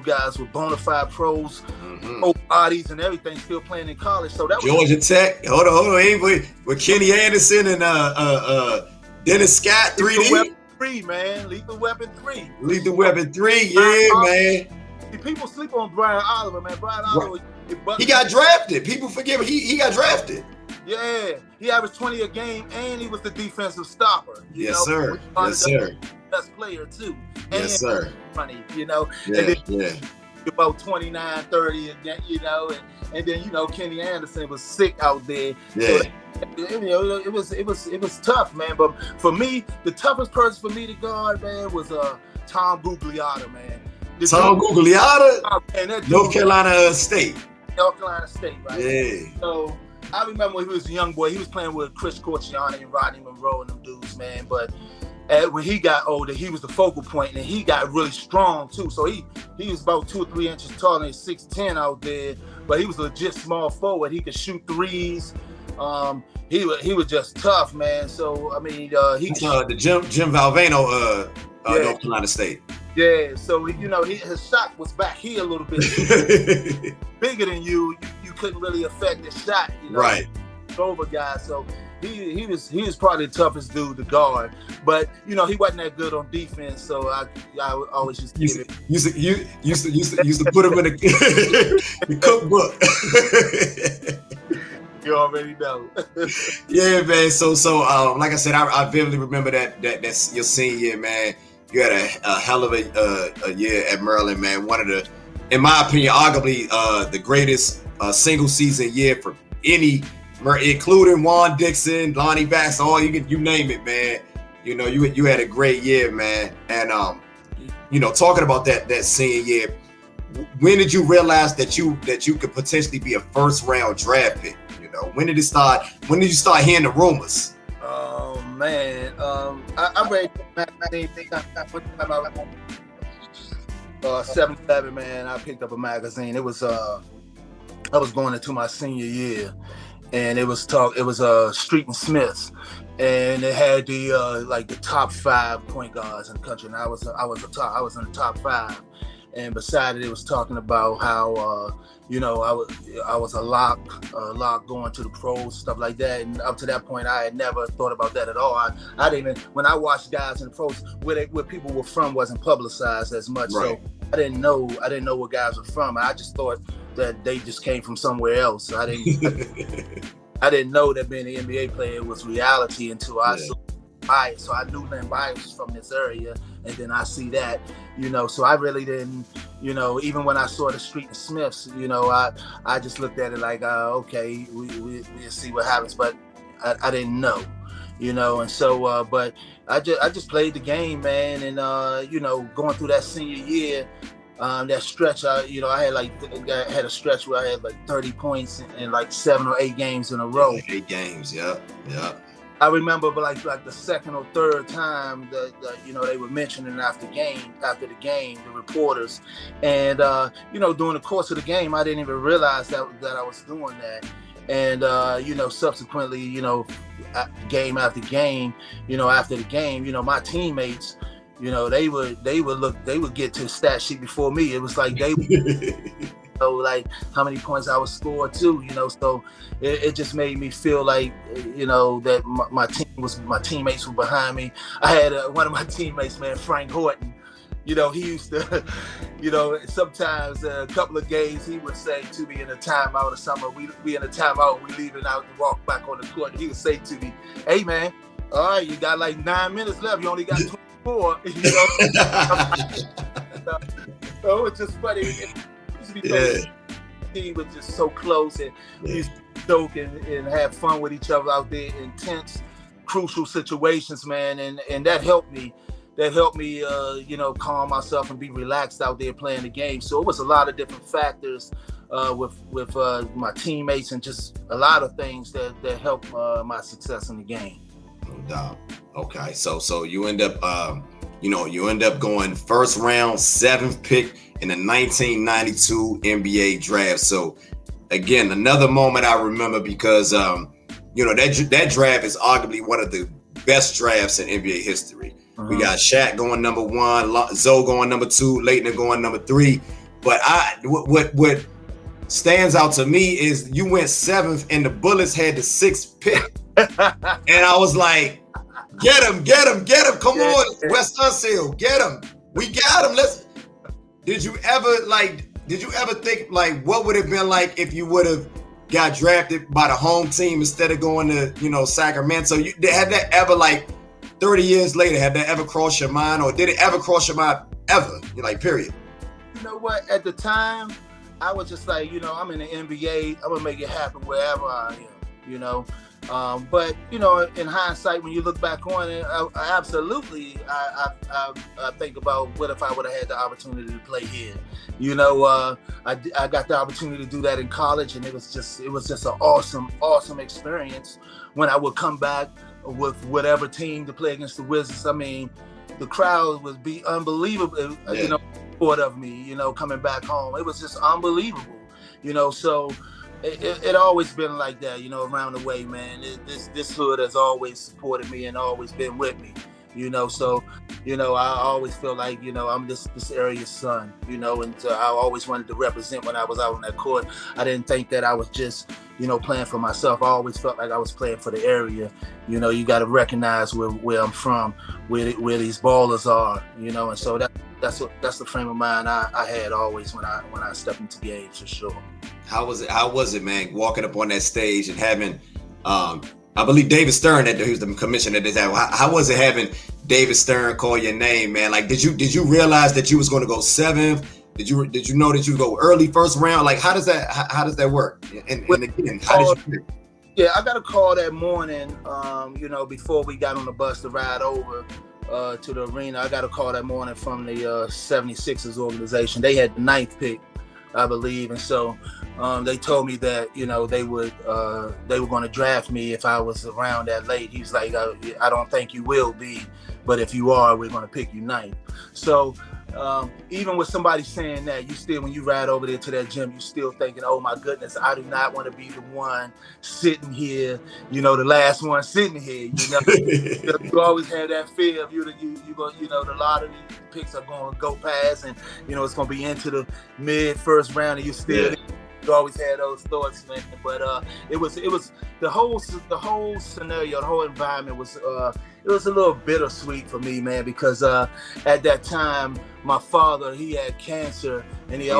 guys were bona fide pros, old bodies and everything, still playing in college. So that was Georgia Tech. Hold on, with Kenny Anderson and Dennis Scott, 3D. Lethal Weapon 3, man. Lethal Weapon 3. Lethal Weapon 3, yeah, man. People sleep on Brian Oliver, man. Brian Oliver, he got drafted. People forget he got drafted. Yeah, he averaged 20 a game, and he was the defensive stopper. Yes, sir. Yes, sir. Best player too. Yes, sir. Funny, you know. Yeah, and then about 29, 30, and you know, and then you know Kenny Anderson was sick out there. Yeah. So, you know, it was tough, man. But for me, the toughest person for me to guard, man, was Tom Gugliotta, man. Tom Gugliotta, North Carolina State. North Carolina State, right? Yeah. So I remember when he was a young boy, he was playing with Chris Corciani and Rodney Monroe and them dudes, man. But when he got older, he was the focal point, and he got really strong too. So he was about 2 or 3 inches taller, and 6'10" out there. But he was a legit small forward. He could shoot threes. He was just tough, man. So I mean, the Jim Valvano, North Carolina State. Yeah. So you know, his shot was back here a little bit bigger than you. You couldn't really affect the shot, you know. Right. Over guy. So he was probably the toughest dude to guard, but you know he wasn't that good on defense. So I always just used to put him in the cookbook. You already know. Yeah, man. So like I said, I vividly remember that's your senior year, man. You had a hell of a year at Maryland, man. One of the, in my opinion, arguably the greatest single season year for any, including Juan Dixon, Lonnie Bass, you name it, man. You know, you had a great year, man. And you know, talking about that senior year, when did you realize that you could potentially be a first round draft pick? You know, when did you start hearing the rumors? Oh man, I read magazine. 7-11, man. I picked up a magazine. It was I was going into my senior year, and it was Street and Smiths, and it had the like the top 5 point guards in the country, and I was in the top 5. And beside it, it was talking about how you know, I was a lock going to the pros, stuff like that. And up to that point, I had never thought about that at all. I didn't even, when I watched guys in the pros, where people were from wasn't publicized as much. Right. So I didn't know where guys were from. I just thought that they just came from somewhere else. I didn't know that being an NBA player was reality until I saw Bias. So I knew Len Bias was from this area, and then I see that, you know, so I really didn't, you know, even when I saw the Street and Smiths, you know, I just looked at it like, okay, we'll see what happens, but I didn't know, you know, and so, but I just played the game, man, and, you know, going through that senior year, that stretch, you know, I had a stretch where I had like 30 points in like 7 or 8 games in a row. 8 games, yeah. I remember like the second or third time that you know, they were mentioning after the game, the reporters, and you know, during the course of the game, I didn't even realize that I was doing that, and you know, subsequently, you know, game after game, you know, after the game, you know, my teammates, you know, they would get to the stat sheet before me. It was like they know, like how many points I was scored too, you know. So it just made me feel like, you know, that my teammates were behind me. I had one of my teammates, man, Frank Horton. You know, he used to, you know, sometimes a couple of games he would say to me in a timeout or something. We in a timeout, we leaving out to walk back on the court. And he would say to me, "Hey, man, all right, you got like 9 minutes left. You only got 24." You know, so it's just funny. The team was just so close, and we used to joke and have fun with each other out there in intense, crucial situations, man, and that helped me. You know, calm myself and be relaxed out there playing the game. So it was a lot of different factors with my teammates, and just a lot of things that helped my success in the game. No doubt. Okay, so you end up you end up going first round, 7th pick in the 1992 NBA draft. So again, another moment I remember, because you know, that draft is arguably one of the best drafts in NBA history. We got Shaq going number 1, Zoe going number 2, Leighton going number 3. But what stands out to me is you went 7th and the Bullets had the 6th pick. And I was like, get him, come on, West Unsealed, get him. We got him. Did you ever think, like, what would it have been like if you would have got drafted by the home team instead of going to, you know, Sacramento? Had that ever, like, 30 years later, had that ever crossed your mind, or did it ever cross your mind ever? You're like, period. You know what? At the time, I was just like, you know, I'm in the NBA. I'm gonna make it happen wherever I am. You know, but you know, in hindsight, when you look back on it, I absolutely, I think about what if I would have had the opportunity to play here. You know, I got the opportunity to do that in college, and it was just an awesome experience. When I would come back with whatever team to play against the Wizards, I mean, the crowd would be unbelievable, you know, support of me, you know, coming back home. It was just unbelievable, you know. So it always been like that, you know, around the way, man. This hood has always supported me and always been with me, you know. So, you know, I always feel like, you know, I'm this area's son, you know, and I always wanted to represent when I was out on that court. I didn't think that I was just, you know, playing for myself. I always felt like I was playing for the area. You know, you got to recognize where I'm from, where these ballers are, you know, and so that's the frame of mind I had always when I stepped into games, for sure. How was it, man, walking up on that stage and having, I believe David Stern, who's the commissioner at this time. How was it having David Stern call your name, man? Like, did you realize that you was going to go 7th? Did you know that you go early first round? Like, how does that work? And again, how did you pick? Yeah, I got a call that morning, you know, before we got on the bus to ride over to the arena. I got a call that morning from the 76ers organization. They had the 9th pick, I believe, and so they told me that, you know, they were going to draft me if I was around that late. He's like, I don't think you will be, but if you are, we're going to pick you 9th. So even with somebody saying that, you still, when you ride over there to that gym, you still thinking, oh my goodness, I do not want to be the one sitting here, you know, the last one sitting here, you know. You always have that fear of you go, you know, the lottery picks are going to go past, and, you know, it's going to be into the mid-first round, and you still you always had those thoughts, man. But it was the whole scenario, the whole environment was it was a little bittersweet for me, man, because at that time my father, he had cancer, and he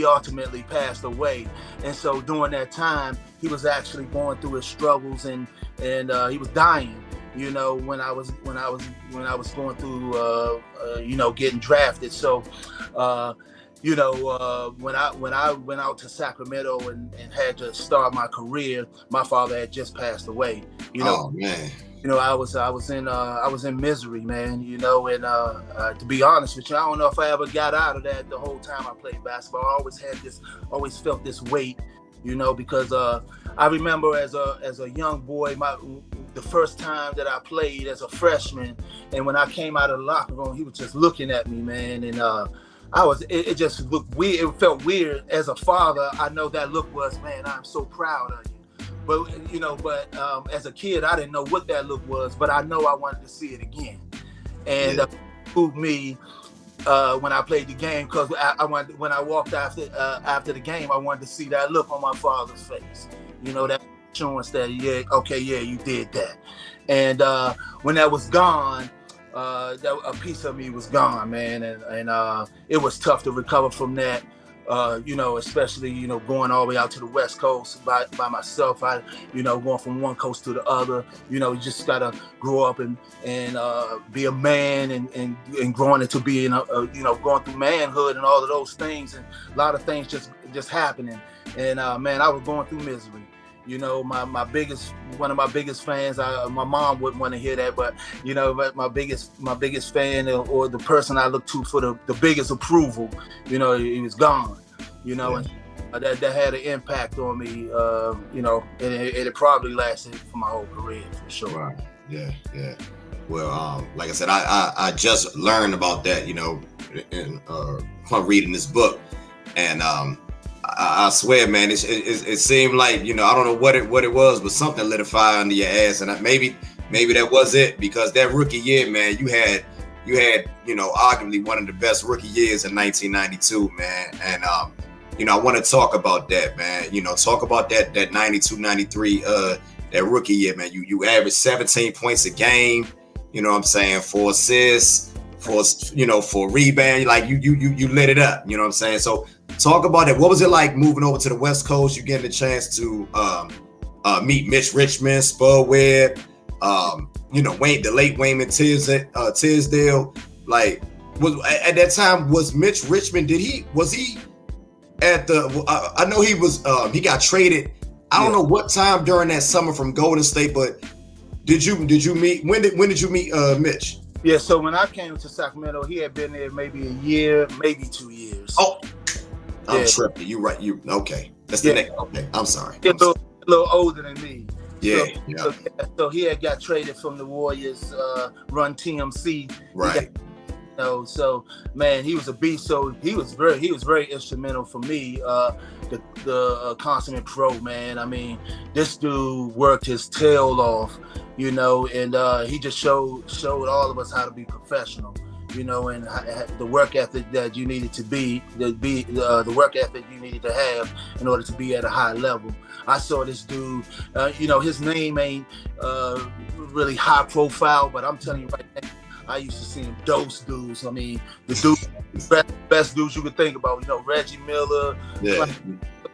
ultimately passed away. And so during that time, he was actually going through his struggles, and he was dying, you know, when I was going through you know, getting drafted. So you know, when I went out to Sacramento and had to start my career, my father had just passed away. You know, oh man. You know, I was in misery, man. You know, and to be honest with you, I don't know if I ever got out of that the whole time I played basketball. I always felt this weight, you know, because I remember as a young boy, the first time that I played as a freshman, and when I came out of the locker room, he was just looking at me, man, and it just looked weird. It felt weird. As a father, I know that look was, man, I'm so proud of you. But as a kid, I didn't know what that look was, but I know I wanted to see it again, and moved me when I played the game, because I wanted, when I walked after the game, I wanted to see that look on my father's face. That assurance that you did that. And when that was gone, a piece of me was gone, man, and it was tough to recover from that. Especially going all the way out to the West Coast by myself. Going from one coast to the other. You just gotta grow up and be a man and growing into being going through manhood and all of those things, and a lot of things just happening. And man, I was going through misery. One of my biggest fans, my mom wouldn't want to hear that, but but my biggest fan, or the person I look to for the biggest approval, he was gone, and that had an impact on me, and it probably lasted for my whole career, for sure. Right. Yeah. Well, like I said, I just learned about that, in reading this book, and I swear, man, it seemed like, I don't know what it was, but something lit a fire under your ass, and maybe that was it, because that rookie year, man, you had arguably one of the best rookie years in 1992, man, and I want to talk about that, man. Talk about that 92-93 that rookie year, man. You averaged 17 points a game, 4 assists, for rebound, like you lit it up, So talk about it. What was it like moving over to the West Coast? You getting the chance to meet Mitch Richmond, Spud Webb, the late Wayman Tisdale. Like, at that time, was Mitch Richmond? Was he at the? I know he was. He got traded. I don't know what time during that summer from Golden State, but did you meet? When did you meet Mitch? Yeah, so when I came to Sacramento, he had been there maybe a year, maybe 2 years. Oh, I'm tripping. You're right. Okay. That's the next. Okay, I'm sorry. A little older than me. Yeah. So he had got traded from the Warriors, run TMC. Right. So man, he was a beast. So he was very instrumental for me. The consummate pro, man. I mean, this dude worked his tail off, and he just showed all of us how to be professional, and the work ethic that you needed to the work ethic you needed to have in order to be at a high level. I saw this dude, his name ain't really high profile, but I'm telling you right now, I used to see him dose dudes. I mean, the dude, best dudes you could think about. Reggie Miller,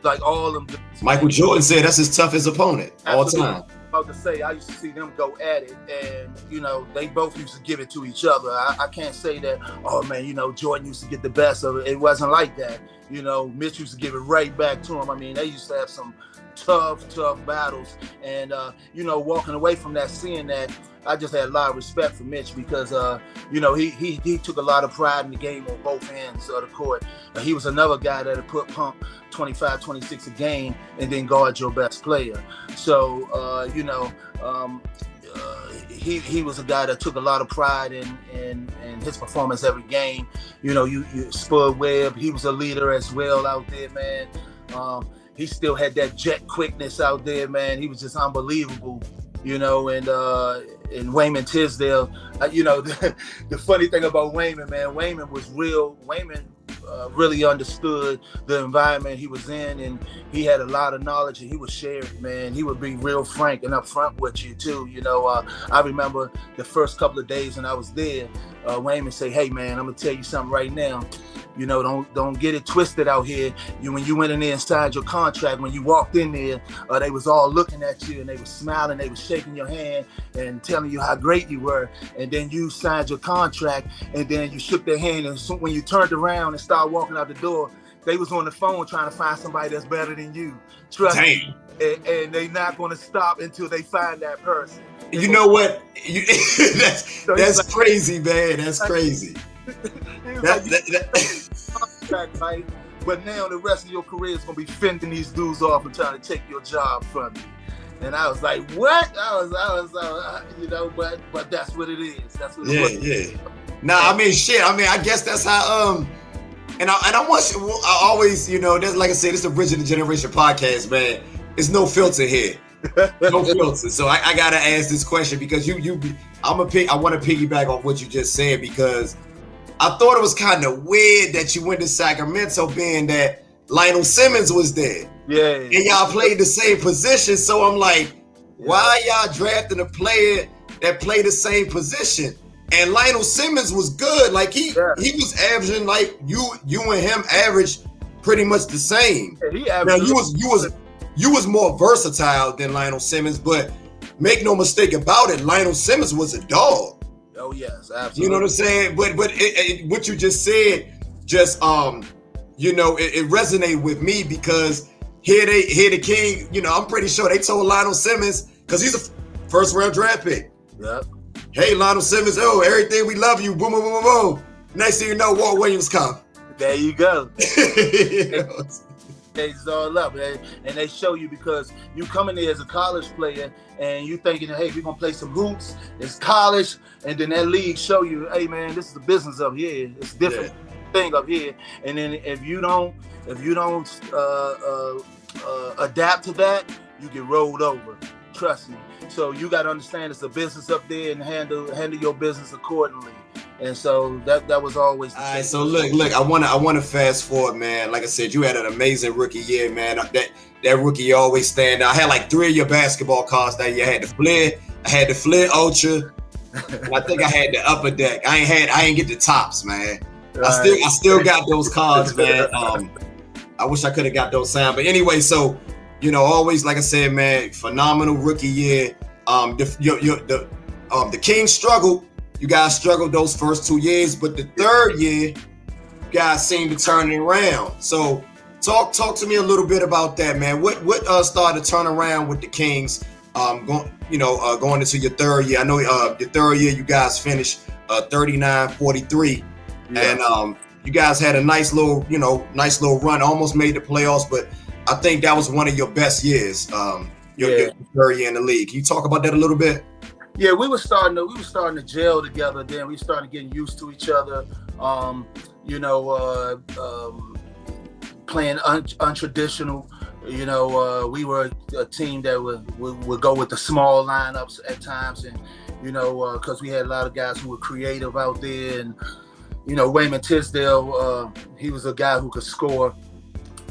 like all them dudes. Michael Jordan said that's his toughest opponent all time. About to say, I used to see them go at it, and they both used to give it to each other. I can't say that, oh man, Jordan used to get the best of it. It wasn't like that. Mitch used to give it right back to him. I mean, they used to have some tough battles, and walking away from that, seeing that, I just had a lot of respect for Mitch, because he took a lot of pride in the game on both ends of the court. He was another guy that would pump 25, 26 a game and then guard your best player. So he was a guy that took a lot of pride in his performance every game. You Spud Webb, he was a leader as well out there, man. He still had that jet quickness out there, man. He was just unbelievable, and Wayman Tisdale. The funny thing about Wayman, man, Wayman really understood the environment he was in, and he had a lot of knowledge, and he would share it, man. He would be real frank and upfront with you too. I remember the first couple of days when I was there, Wayman say, "Hey man, I'm gonna tell you something right now. Don't get it twisted out here. When you went in there and signed your contract, when you walked in there, they was all looking at you, and they was smiling, they was shaking your hand and telling you how great you were. And then you signed your contract, and then you shook their hand, and so when you turned around and started walking out the door, they was on the phone trying to find somebody that's better than you. Trust me. And they not going to stop until they find that person." You know what? That's crazy, man. That's crazy. Right? But now the rest of your career is gonna be fending these dudes off and trying to take your job from you. And I was like, what? I was, you know, but that's what it is. That's what it was. Yeah. Nah, I mean, shit. I mean, I guess that's how. And I always, you know, that's like I said, it's a Bridge of the Generation podcast, man. There's no filter here. No filter. So I gotta ask this question because I want to piggyback off what you just said because I thought it was kind of weird that you went to Sacramento, being that Lionel Simmons was there. Yeah. And y'all played the same position. So I'm like, why y'all drafting a player that played the same position? And Lionel Simmons was good. Like he was averaging like you and him averaged pretty much the same. Yeah, now you was more versatile than Lionel Simmons, but make no mistake about it, Lionel Simmons was a dog. Oh yes, absolutely. You know what I'm saying? But what you just said, just you know, it resonated with me because here the King. You know, I'm pretty sure they told Lionel Simmons because he's a first round draft pick. Yep. Hey, Lionel Simmons, everything, we love you. Boom, boom, boom, boom, boom. Next thing you know, Walt Williams come. There you go. It's all up, man. And they show you because you come in there as a college player and you thinking, hey, we're gonna play some hoops. It's college, and then that league show you, hey, man, this is the business up here. It's a different thing up here. And then if you don't adapt to that, you get rolled over. Trust me. So you got to understand it's a business up there and handle your business accordingly. And so that was always the case. All right, so look, I want to fast forward, man. Like I said, you had an amazing rookie year, man. That rookie always stand out. I had like 3 of your basketball cards that year. I had the Flair Ultra, and I think I had the Upper Deck. I ain't get the tops, man. Right. I still got those cards, man. I wish I could have got those signed. But anyway, so you know, always, like I said, man, phenomenal rookie year. The Kings struggled. You guys struggled those first 2 years, but the third year, you guys seemed to turn it around. So talk to me a little bit about that, man. What started to turn around with the Kings going into your third year? I know your third year, you guys finished 39-43. Yeah. And you guys had a nice little run, almost made the playoffs, but I think that was one of your best years, your third year in the league. Can you talk about that a little bit? Yeah, we were starting to gel together. Then we started getting used to each other. Playing untraditional. You know, we were a team that would go with the small lineups at times, and because we had a lot of guys who were creative out there, and Wayman Tisdale, he was a guy who could score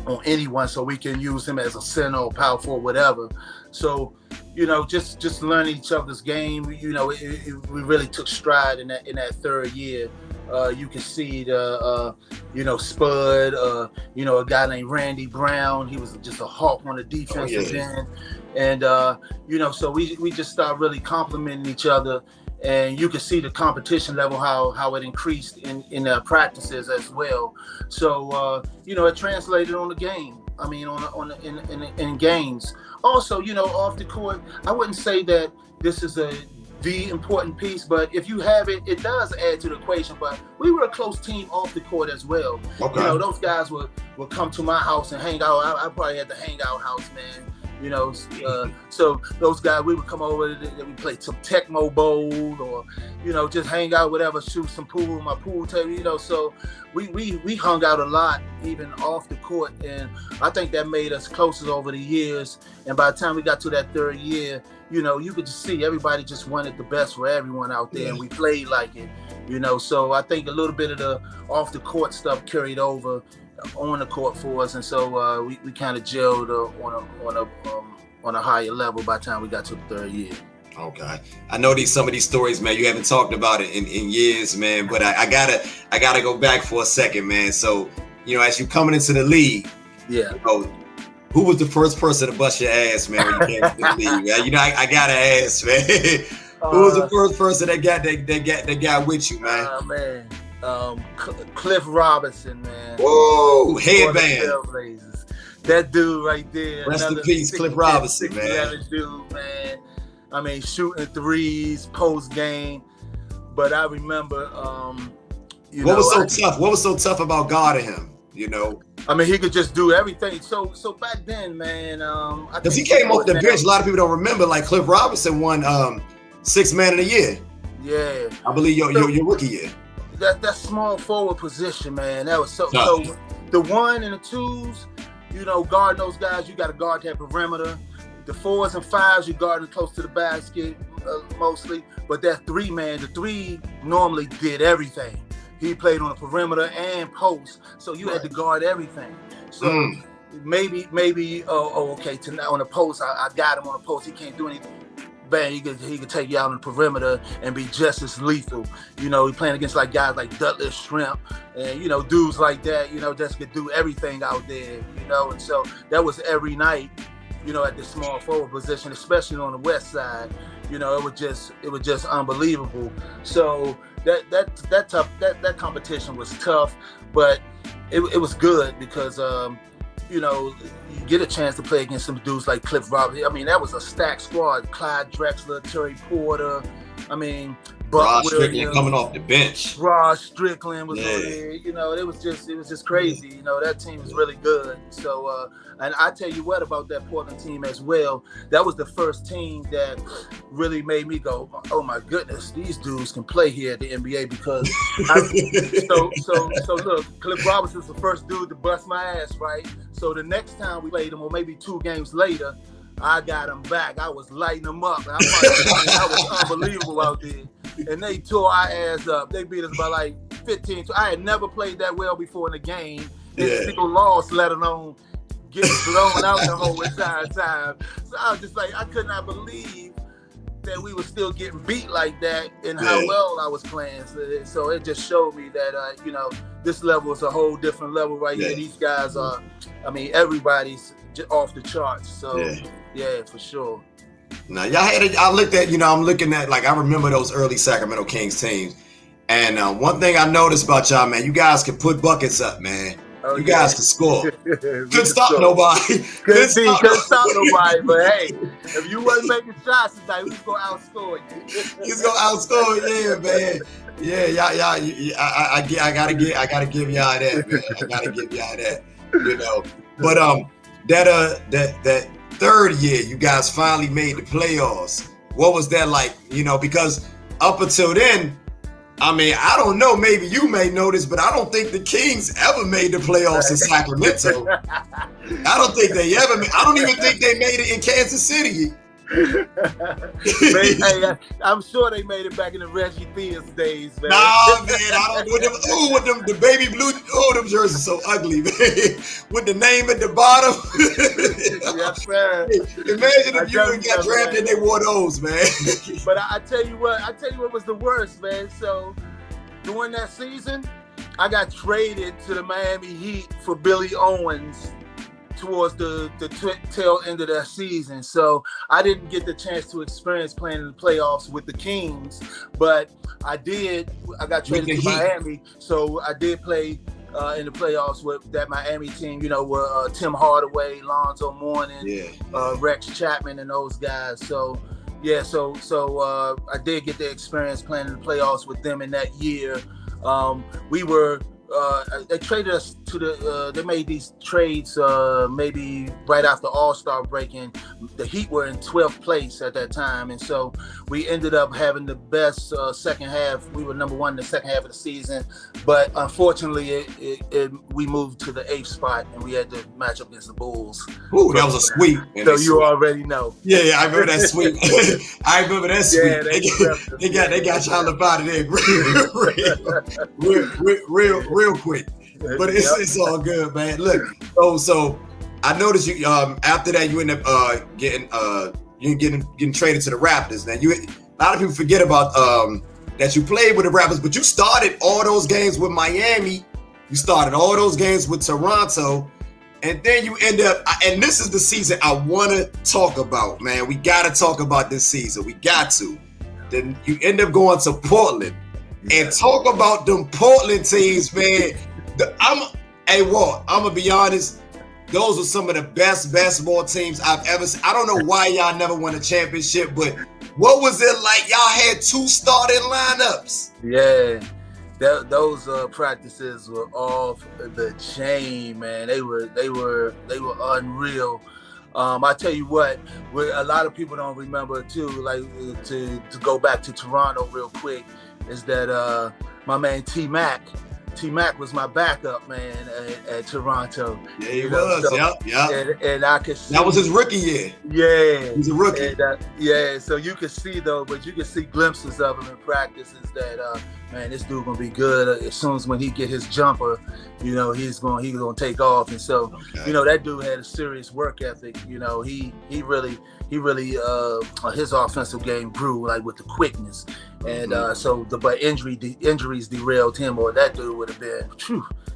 on anyone, so we can use him as a center or power forward, whatever. So, just learning each other's game. We really took stride in that third year. You can see Spud, a guy named Randy Brown. He was just a hawk on the defensive end, and so we just started really complimenting each other. And you can see the competition level, how it increased in practices as well. So it translated on the game. I mean, in games. Also, off the court, I wouldn't say that this is the important piece, but if you have it, it does add to the equation. But we were a close team off the court as well. Okay. Those guys would come to my house and hang out. I probably had the hangout house, man. So those guys, we would come over, we play some Tecmo Bowl, or just hang out, whatever, shoot some pool, my pool table. So we hung out a lot, even off the court, and I think that made us closer over the years. And by the time we got to that third year, you could just see everybody just wanted the best for everyone out there, and we played like it. So I think a little bit of the off the court stuff carried over on the court for us, and so we kind of gelled on a higher level by the time we got to the third year. Okay, I know some of these stories, man. You haven't talked about it in years, man. But I gotta go back for a second, man. So as you coming into the league, who was the first person to bust your ass, man, when you came into the league? Man? I gotta ask, man. Who was the first person that got with you, man? Man. Cliff Robinson, man. Whoa, headband. That dude right there. Rest in peace, Cliff Robinson, man. Dude, man. I mean, shooting threes post game. But I remember, what was so tough? What was so tough about guarding him? I mean, he could just do everything. So back then, man, because he came off the bench. A lot of people don't remember. Like Cliff Robinson won Sixth Man of the Year. Yeah, I believe your rookie year. That small forward position, man. That was so. The 1 and the 2s, you know, guarding those guys, you got to guard that perimeter. The 4s and 5s, you guarding close to the basket mostly. But that 3-man, the 3 normally did everything. He played on the perimeter and post, so you had to guard everything. So maybe, okay, tonight on the post, I got him on the post. He can't do anything. Bang, he could take you out on the perimeter and be just as lethal. You know, he playing against like guys like Dudley Shrimp and, you know, dudes like that, you know, just could do everything out there, you know. And so that was every night, you know, at the small forward position, especially on the west side. You know, it was just unbelievable. So that competition was tough, but it was good because you know, you get a chance to play against some dudes like Cliff Robinson. I mean, that was a stacked squad. Clyde Drexler, Terry Porter. I mean, Rod Strickland coming off the bench. Rod Strickland was on there. You know, it was just crazy. You know, that team was really good. So, and I tell you what about that Portland team as well. That was the first team that really made me go, oh my goodness, these dudes can play here at the NBA because. So look, Cliff Robinson's the first dude to bust my ass, right? So the next time we played him, or maybe 2 games later, I got him back. I was lighting them up. And that was unbelievable out there. And they tore our ass up. They beat us by like 15. I had never played that well before in a game. And still lost, let alone getting blown out the whole entire time. So I was just like, I could not believe that we were still getting beat like that and how well I was playing. So it just showed me that, you know, this level is a whole different level right here. These guys are, I mean, everybody's off the charts. So, yeah, for sure. Now, y'all had I looked at, you know, I'm looking at, like, I remember those early Sacramento Kings teams. And one thing I noticed about y'all, man, you guys can put buckets up, man. You guys can score. Couldn't stop nobody. Couldn't stop nobody. But hey, if you wasn't making shots tonight, we was gonna outscore you. He's gonna outscore, yeah, man. Yeah, y'all. I gotta give y'all that, man. I gotta give y'all that. You know, but that third year, you guys finally made the playoffs. What was that like? You know, because up until then, I mean, I don't know, maybe you may know this, but I don't think the Kings ever made the playoffs in Sacramento. I don't think they ever made, I don't even think they made it in Kansas City. Hey, I'm sure they made it back in the Reggie Theus days, man. Nah, man, I don't with them the baby blue, them jerseys so ugly, man. With the name at the bottom. Yes, sir. Imagine if you got drafted and they wore those, man. But I tell you what was the worst, man. So during that season, I got traded to the Miami Heat for Billy Owens towards the tail end of that season. So I didn't get the chance to experience playing in the playoffs with the Kings, but I did. I got traded to Miami, so I did play in the playoffs with that Miami team, you know, with Tim Hardaway, Lonzo Mourning, Rex Chapman, and those guys. So yeah, so I did get the experience playing in the playoffs with them in that year. We were they traded us to they made these trades maybe right after All-Star break, and the Heat were in 12th place at that time, and so we ended up having the best second half. We were number 1 in the second half of the season, but unfortunately we moved to the 8th spot, and we had to match up against the Bulls. Ooh, that was a sweep. So you already know. Yeah, I remember that sweep. I remember that sweep. Yeah, they got y'all up out of there real quick. But it's all good, man. Look, so I noticed you after that you end up getting traded to the Raptors. Now a lot of people forget about that you played with the Raptors, but you started all those games with Miami. You started all those games with Toronto, and then you end up. And this is the season I want to talk about, man. We got to talk about this season. We got to. Then you end up going to Portland. And talk about them Portland teams, man. Hey, Walt, I'm going to be honest. Those are some of the best basketball teams I've ever seen. I don't know why y'all never won a championship, but what was it like? Y'all had 2 starting lineups. Yeah. those practices were off the chain, man. They were unreal. I tell you what, a lot of people don't remember too. Like to go back to Toronto real quick, is that my man T Mac was my backup man at Toronto. Yeah, he was. So, yep. And I could see that was his rookie year. Yeah, he's a rookie. And, so you could see but you could see glimpses of him in practices that man, this dude gonna be good. As soon as when he get his jumper, he's gonna take off. And so, that dude had a serious work ethic. He really his offensive game grew like with the quickness. And but injuries derailed him, or that dude would have been,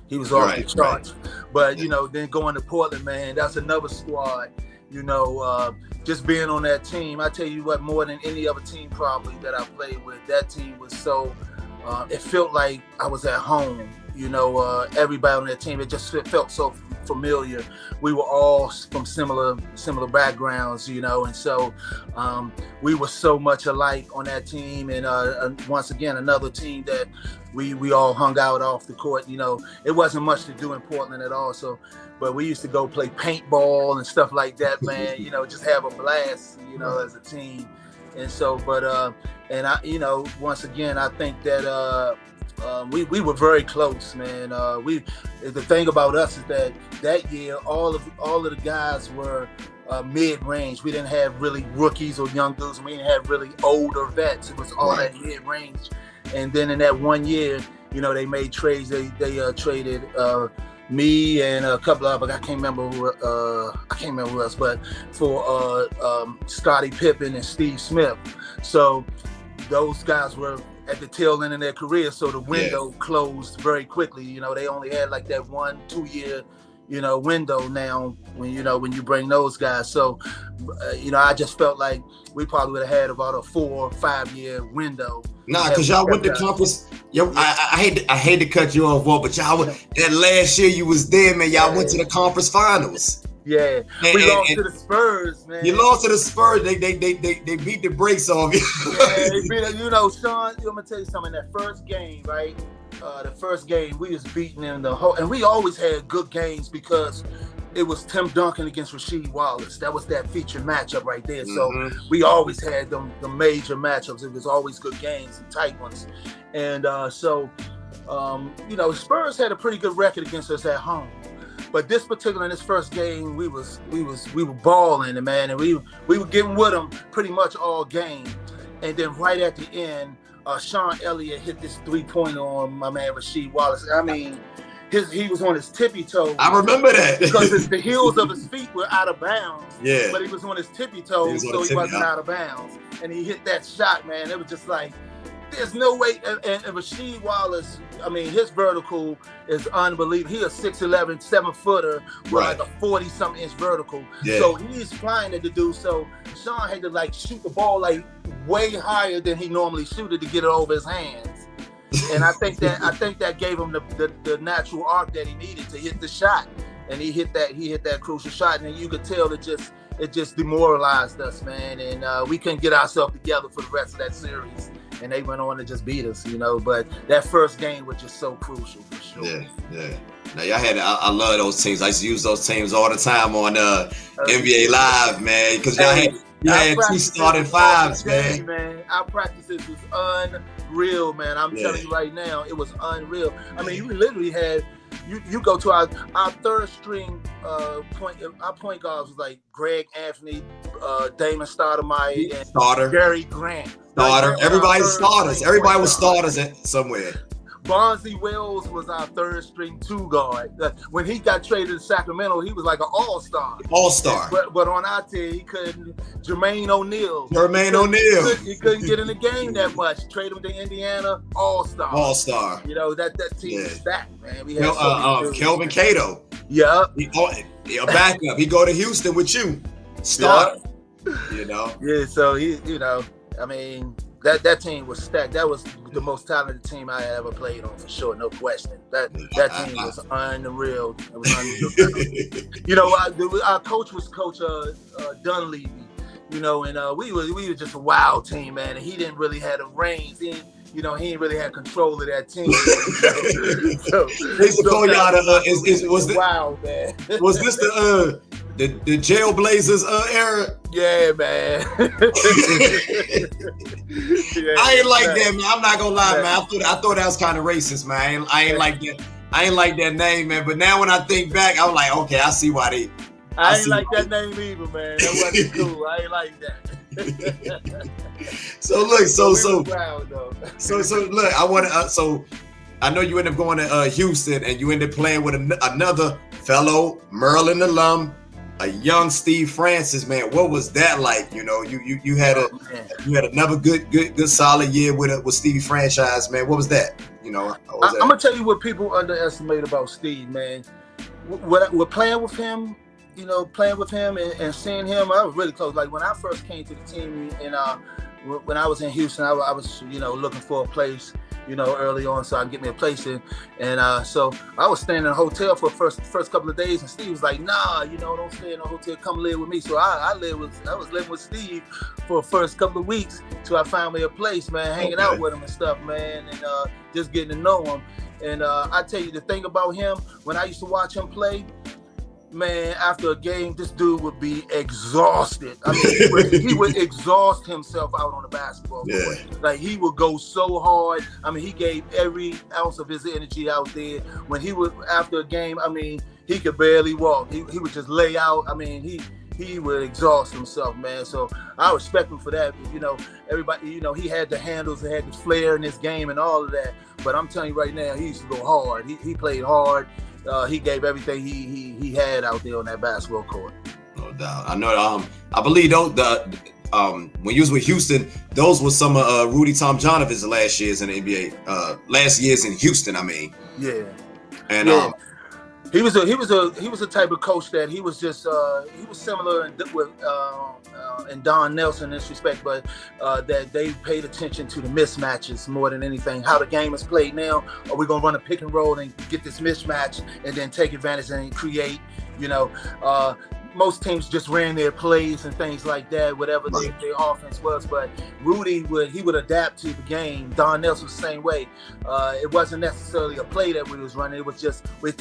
he was off the charts. But then going to Portland, man, that's another squad. Just being on that team, I tell you what, more than any other team probably that I played with, that team was so. It felt like I was at home. Everybody on that team, it just felt so familiar. We were all from similar backgrounds, and so we were so much alike on that team. And once again, another team that we all hung out off the court. It wasn't much to do in Portland at all. So, but we used to go play paintball and stuff like that, man. Just have a blast, as a team. And so, but and I, once again, I think that we were very close, man. The thing about us is that year, all of the guys were mid-range. We didn't have really rookies or young dudes. We didn't have really older vets. It was all that mid-range. And then in that 1 year, they made trades. They traded me and a couple of, I can't remember who else, but for Scottie Pippen and Steve Smith. So those guys were at the tail end of their career, so the window closed very quickly. They only had like that 1-2 year, window now when you bring those guys. So, I just felt like we probably would have had about a 4 or 5 year window. Nah, because y'all went to conference. I hate to cut you off, Walt, but y'all that last year you was there, man. Y'all went to the conference finals. Yeah, we lost to the Spurs, man. You lost to the Spurs. They beat the brakes off you. Yeah, they beat, Sean. I'm gonna tell you something. That first game, right? The first game we was beating in the whole, and we always had good games because it was Tim Duncan against Rasheed Wallace. That was that featured matchup right there. So we always had the major matchups. It was always good games and tight ones. And Spurs had a pretty good record against us at home. But this first game, we were balling, man, and we were getting with them pretty much all game. And then right at the end, Sean Elliott hit this 3-pointer on my man Rasheed Wallace. I mean, he was on his tippy toes. I remember that because the heels of his feet were out of bounds. Yeah, but he was on his tippy toes, so he wasn't out of bounds. And he hit that shot, man. It was just like, there's no way. And Rasheed Wallace, I mean, his vertical is unbelievable. He a 6'11", 7-footer with like a 40-something inch vertical. Yeah. So he's flying at the dude. So Sean had to like shoot the ball like way higher than he normally shooted to get it over his hands. And I think that gave him the natural arc that he needed to hit the shot. And he hit that crucial shot. And you could tell it just demoralized us, man. And we couldn't get ourselves together for the rest of that series. And they went on to just beat us, But that first game was just so crucial, for sure. Yeah. Now y'all I love those teams. I used to use those teams all the time on NBA Live, man, because y'all had 2 starting fives, man. Our practices was unreal, man. I'm telling you right now, it was unreal. I mean, you literally had. You go to our third string point guards was like Greg Anthony, Damon Stoudemire, and Gary Grant. Everybody was starters. Everybody was starters somewhere. Bonzi Wells was our third string 2 guard. When he got traded to Sacramento, he was like an all-star. But on our team, he couldn't. Jermaine O'Neal. He couldn't get in the game that much. Trade him to Indiana, all-star. That team is stacked, man. We had Kelvin Cato. Yeah. A backup. He go to Houston with you. Start. Yeah, so I mean, that team was stacked. That was the most talented team I ever played on, for sure, no question. That team was unreal. It was unreal. Our coach was Coach Dunleavy, and we were just a wild team, man. And he didn't really have the reins. He you know, he ain't really had control of that team. They used to call y'all wow, man. Was this the Jailblazers era? Yeah, man. I ain't like that, man. I'm not gonna lie, man. I thought that was kind of racist, man. I ain't like that. I ain't like that name, man. But now when I think back, I'm like, okay, I see why they. I ain't like that name either, man. That wasn't cool. I ain't like that. So look, so look, I want to. So I know you end up going to Houston, and you end up playing with another fellow Maryland alum, a young Steve Francis, man. What was that like? You know, you had another good solid year with Stevie franchise, man. What was that? You know, I'm gonna tell you what people underestimate about Steve, man. We're playing with him. You know, playing with him and seeing him, I was really close. Like when I first came to the team, and when I was in Houston, I was, you know, looking for a place, you know, early on, so I can get me a place in. And so I was staying in a hotel for the first couple of days, and Steve was like, "Nah, you know, don't stay in a hotel. Come live with me." So I was living with Steve for the first couple of weeks till I found me a place, man, hanging out with him and stuff, man, and just getting to know him. And I tell you the thing about him, when I used to watch him play, man, after a game, this dude would be exhausted. I mean, he would exhaust himself out on the basketball court. Like, he would go so hard. I mean, he gave every ounce of his energy out there. When he was after a game, I mean, he could barely walk. He would just lay out. I mean, he would exhaust himself, man. So I respect him for that. You know, everybody, you know, he had the handles, he had the flair in his game and all of that. But I'm telling you right now, he used to go hard. He played hard. He gave everything he had out there on that basketball court. No doubt. I know. I believe those when you was with Houston, those were some of Rudy Tomjanovich's last years in the NBA. Last years in Houston, I mean. Yeah. And he was a type of coach that he was just he was similar in Don Nelson in this respect, but that they paid attention to the mismatches more than anything. How the game is played now. Are we gonna run a pick and roll and get this mismatch and then take advantage and create? You know, most teams just ran their plays and things like that, whatever their offense was. But Rudy would adapt to the game. Don Nelson was the same way. It wasn't necessarily a play that we was running. It was just we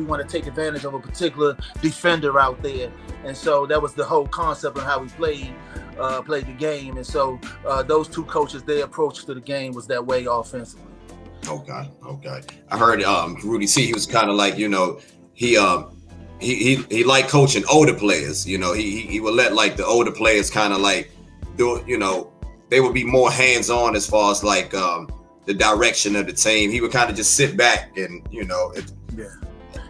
want to take advantage of a particular defender out there. And so that was the whole concept of how we played the game. And so those two coaches, their approach to the game was that way offensively. Okay. I heard Rudy C. He was kind of like, you know, he liked coaching older players. You know, he would let like the older players kind of like do, you know, they would be more hands-on as far as like the direction of the team. He would kind of just sit back and, you know.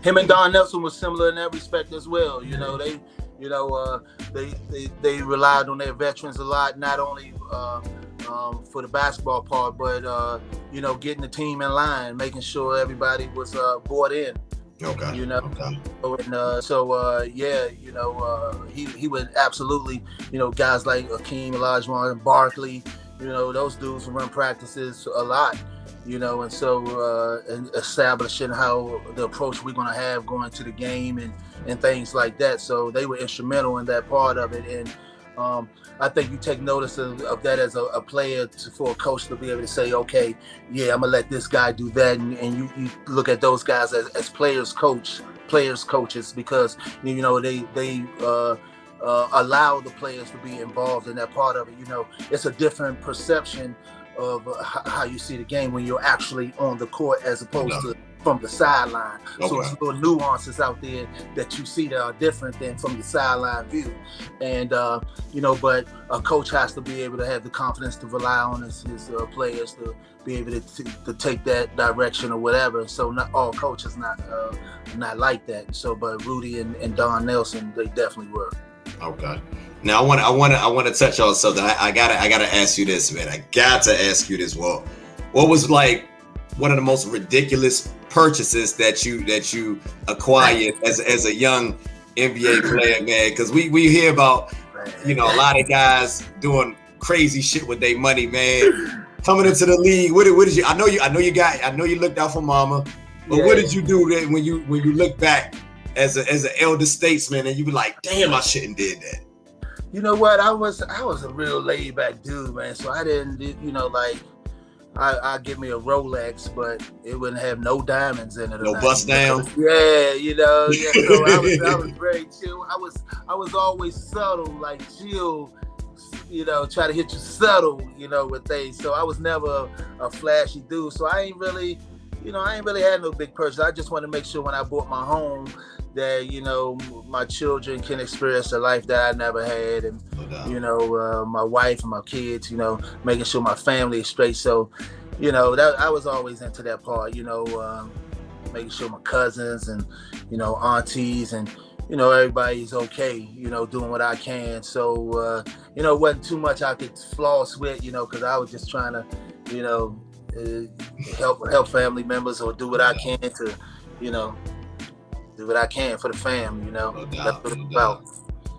Him and Don Nelson was similar in that respect as well. You know, they relied on their veterans a lot, not only for the basketball part, but you know, getting the team in line, making sure everybody was bought in. Okay. You know, and you know, he would absolutely, you know, guys like Akeem Olajuwon, Barkley, you know, those dudes would run practices a lot, you know, and so and establishing how the approach we're gonna have going to the game and things like that. So they were instrumental in that part of it, and I think you take notice of that as a player for a coach to be able to say, okay, yeah, I'm gonna let this guy do that, and you look at those guys as players coaches, because you know they allow the players to be involved in that part of it. You know, it's a different perception of how you see the game when you're actually on the court as opposed to from the sideline. Okay. So it's little nuances out there that you see that are different than from the sideline view. And, you know, but a coach has to be able to have the confidence to rely on his players to be able to take that direction or whatever. So not all coaches not like that. So, but Rudy and Don Nelson, they definitely were. Okay. Now I want to touch on something. I gotta ask you this, man. I got to ask you this. Well, what was like one of the most ridiculous purchases that you acquired as a young NBA player, man? Because we hear about, you know, a lot of guys doing crazy shit with their money, man. Coming into the league, what did you? I know you looked out for mama, but what did you do when you look back as an elder statesman and you were like, damn, I shouldn't did that? You know what? I was a real laid back dude, man. So I didn't, you know, like I give me a Rolex, but it wouldn't have no diamonds in it. No bust down. Yeah, you know. Yeah, so I was very chill. I was always subtle, like chill. You know, try to hit you subtle, you know, with things. So I was never a flashy dude. So I ain't really had no big purchase. I just want to make sure when I bought my home that, you know, my children can experience a life that I never had, and you know, my wife and my kids, you know, making sure my family is straight. So, you know, that I was always into that part, you know, making sure my cousins and, you know, aunties and, you know, everybody's okay, you know, doing what I can. So, you know, it wasn't too much I could floss with, you know, because I was just trying to, you know, help family members or do what I can to, you know, do what I can for the family, you know. No doubt, that's what no it's about.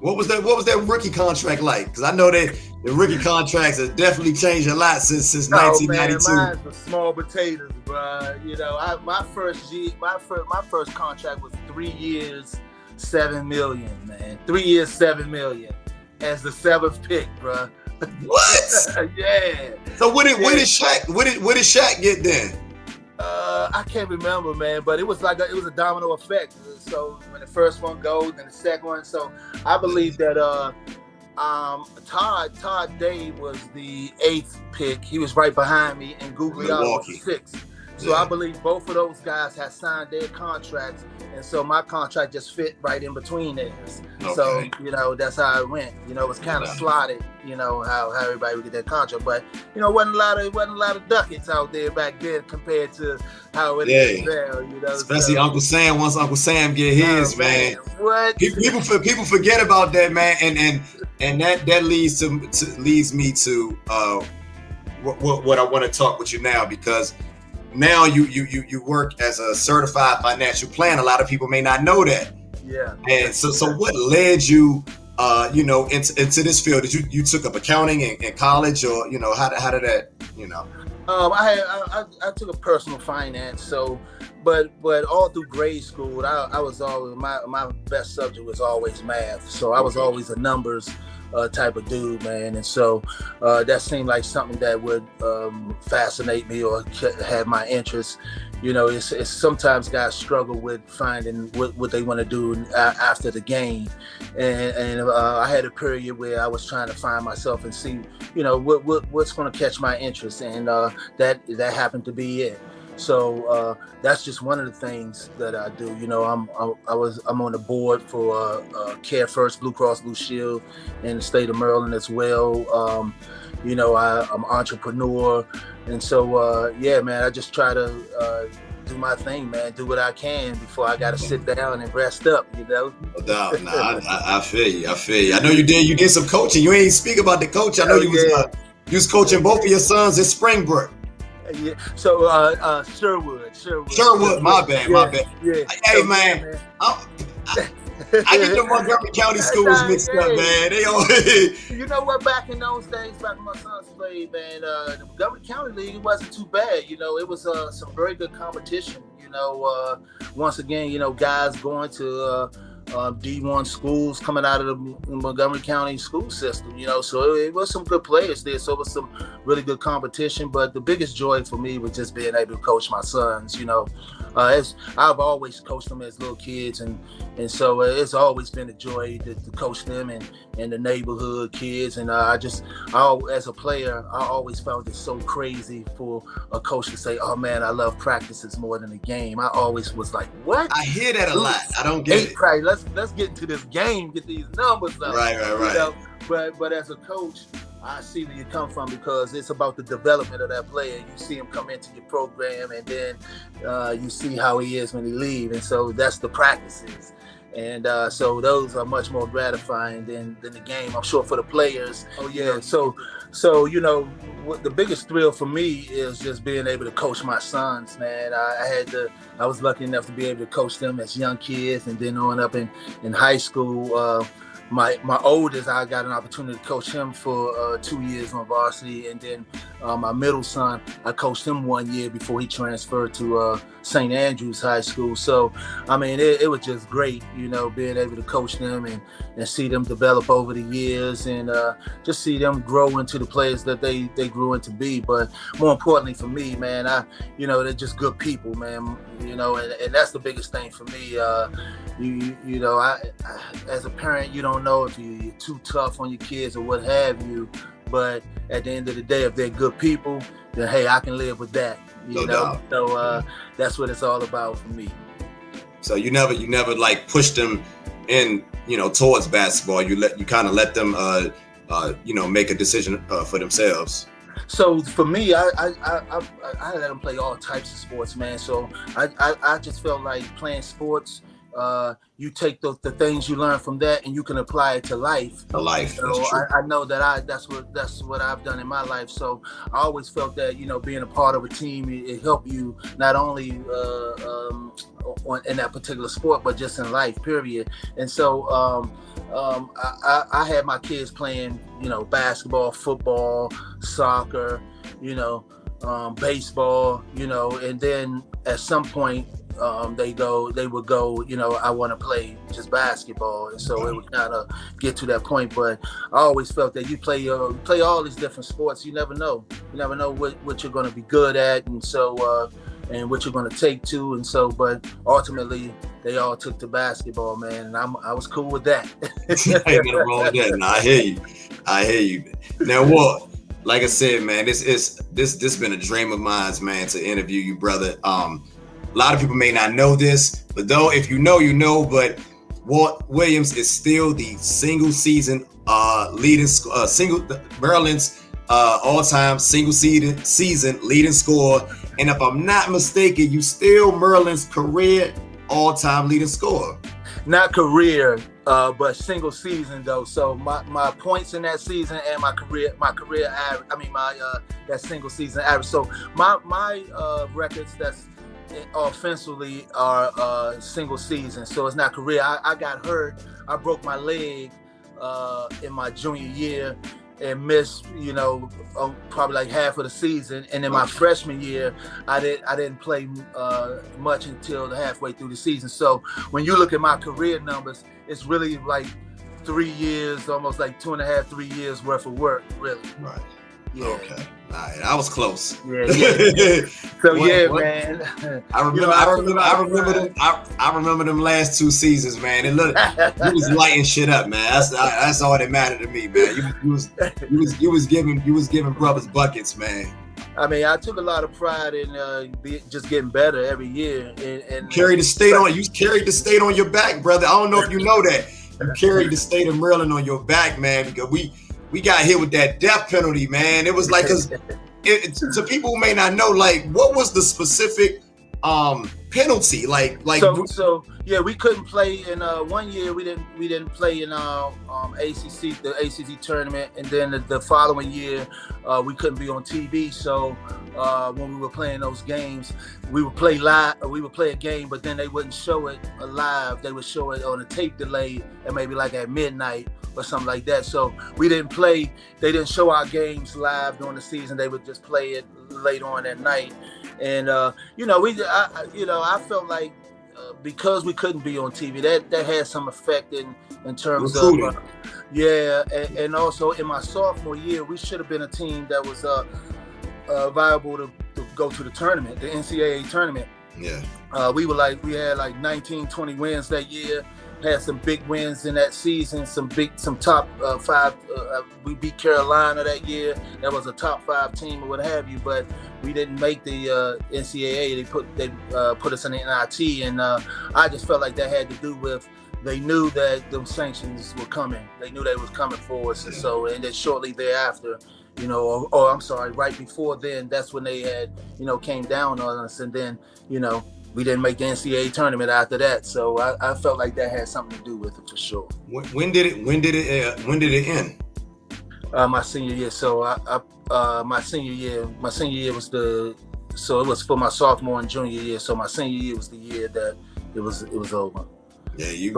What was that rookie contract like? Because I know that the rookie contracts have definitely changed a lot since 1992. Man, mine's the small potatoes, bro. You know, my first contract was 3 years, $7 million, man. 3 years, $7 million as the 7th pick, bro. What? Yeah. So what did Shaq get then? I can't remember, man, but it was a domino effect. So when the first one goes, then the second one. So I believe that Todd Day was the 8th pick. He was right behind me, and Guglielmo was 6th. So I believe both of those guys had signed their contracts, and so my contract just fit right in between theirs. Okay. So, you know, that's how it went. You know, it was kind of slotted, you know, how everybody would get their contract. But, you know, wasn't a lot of ducats out there back then compared to how it is now, you know. Especially Uncle Sam, once Uncle Sam get his, man. What? People forget about that, man, and that leads me to what I want to talk with you now, because now you work as a certified financial planner. A lot of people may not know that. Yeah. And so what led you, you know, into this field? Did you took up accounting in college, or, you know, how did that, you know? I took a personal finance. So, but all through grade school, I was always my best subject was always math. So I was always a numbers type of dude, man, and so that seemed like something that would fascinate me or have my interest. You know, it's sometimes guys struggle with finding what they want to do after the game, and I had a period where I was trying to find myself and see, you know, what's going to catch my interest, and that happened to be it. So that's just one of the things that I do. You know, I'm on the board for Care First Blue Cross Blue Shield in the state of Maryland as well. You know, I'm an entrepreneur, and so yeah, man, I just try to do my thing, man. Do what I can before I got to sit down and rest up. You know. No doubt. I feel you. I know you did some coaching. You ain't speak about the coach. I know you was coaching both of your sons at Springbrook. Yeah. So Sherwood. My bad. Yeah. Hey, man. I get the Montgomery County schools mixed up, man. They all. You know what? Back in those days, back when my sons played, man, the Montgomery County League, it wasn't too bad. You know, it was some very good competition. You know, once again, you know, guys going to D1 schools coming out of the Montgomery County school system, you know, so it was some good players there. So it was some really good competition. But the biggest joy for me was just being able to coach my sons, you know. I've always coached them as little kids, and so it's always been a joy to coach them and the neighborhood kids. And as a player, I always found it so crazy for a coach to say, "Oh man, I love practices more than the game." I always was like, "What?" I hear that a lot. I don't get it. Practice. Let's get into this game, get these numbers up. Right. You know? But as a coach, I see where you come from, because it's about the development of that player. You see him come into your program, and then you see how he is when he leaves. And so that's the practices. And so those are much more gratifying than the game, I'm sure, for the players. Oh yeah. So you know, the biggest thrill for me is just being able to coach my sons, man. I was lucky enough to be able to coach them as young kids, and then on up in high school. my oldest, I got an opportunity to coach him for 2 years on varsity, and then my middle son, I coached him 1 year before he transferred to St. Andrews High School. So, I mean, it was just great, you know, being able to coach them and see them develop over the years, and just see them grow into the players that they grew into be. But more importantly for me, man, they're just good people, man, you know, and that's the biggest thing for me. You know, I as a parent, you don't know if you're too tough on your kids or what have you, but at the end of the day, if they're good people, then hey, I can live with that. You know, so that's what it's all about for me. So you never like pushed them in, you know, towards basketball. You kind of let them, make a decision for themselves. So for me, I let them play all types of sports, man. So I just felt like playing sports. You take the things you learn from that and you can apply it to life. To life. So I know that that's what I've done in my life. So I always felt that, you know, being a part of a team, it helped you not only in that particular sport, but just in life, period. And so I had my kids playing, you know, basketball, football, soccer, you know, baseball, you know, and then at some point they would go, you know, I want to play just basketball, and so it would kind of get to that point. But I always felt that you play all these different sports, you never know what you're going to be good at, and so and what you're going to take to, and so, but ultimately they all took to basketball, man, and I was cool with that. Ain't nothing wrong with that. No, I hear you. Now, Walt, like I said, man, this been a dream of mine, man, to interview you, brother. A lot of people may not know this, but though if you know, you know. But Walt Williams is still the single season Maryland's all-time single season leading scorer, and if I'm not mistaken, you still Maryland's career all-time leading scorer. Not career, but single season though. So my points in that season and my career average. I mean that single season average. So my records that's offensively are single season. So it's not career. I got hurt. I broke my leg in my junior year and missed, you know, probably like half of the season. And in my freshman year, I didn't play much until halfway through the season. So when you look at my career numbers, it's really like 3 years, almost like 2.5, 3 years worth of work, really. Right. Yeah. Okay. All right. I was close. Yeah. So man. I remember them last 2 seasons, man. And look, you was lighting shit up, man. That's all that mattered to me, man. You was giving brothers buckets, man. I mean, I took a lot of pride in just getting better every year. And carried the state on your back, brother. I don't know if you know that. You carried the state of Maryland on your back, man, because we got hit with that death penalty, man. It was like, cause to people who may not know, like, what was the specific penalty? Like so yeah, we couldn't play in 1 year. We didn't play in the ACC tournament, and then the following year we couldn't be on TV. So when we were playing those games, we would play live. We would play a game, but then they wouldn't show it live. They would show it on a tape delay, and maybe like at midnight or something like that. So we didn't play. They didn't show our games live during the season. They would just play it late on at night. And I felt like because we couldn't be on TV, that had some effect in terms recruiting. Of and also in my sophomore year, we should have been a team that was viable to go to the tournament, the NCAA tournament. Yeah. We had like 19, 20 wins that year. Had some big wins in that season, some top 5. We beat Carolina that year. That was a top 5 team or what have you, but we didn't make the NCAA. They put us in the NIT, and I just felt like that had to do with they knew that those sanctions were coming. They knew they was coming for us, and so and then shortly thereafter, you know, or I'm sorry, right before then, that's when they had, you know, came down on us, and then, you know, we didn't make the NCAA tournament after that, so I felt like that had something to do with it for sure. When did it end? My senior year. So my senior year was it was for my sophomore and junior year. So my senior year was the year that it was over. Yeah, you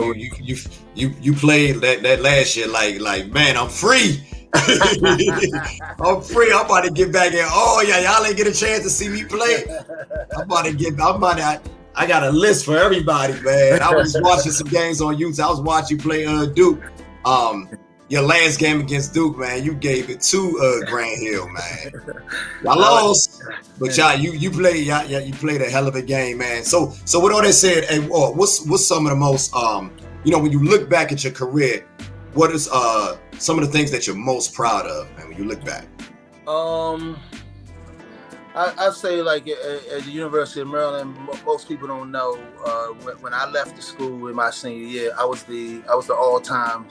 played that last year like man, I'm free. I'm free. I'm about to get back in. Oh yeah, y'all ain't get a chance to see me play. I got a list for everybody, man. I was watching some games on YouTube. I was watching you play Duke. Your last game against Duke, man, you gave it to Grant Hill, man. Y'all lost, but you played a hell of a game, man. So with all that said, hey, what's some of the most when you look back at your career, what is some of the things that you're most proud of, man, when you look back? I'd say like at the University of Maryland, most people don't know, when I left the school in my senior year, I was the all-time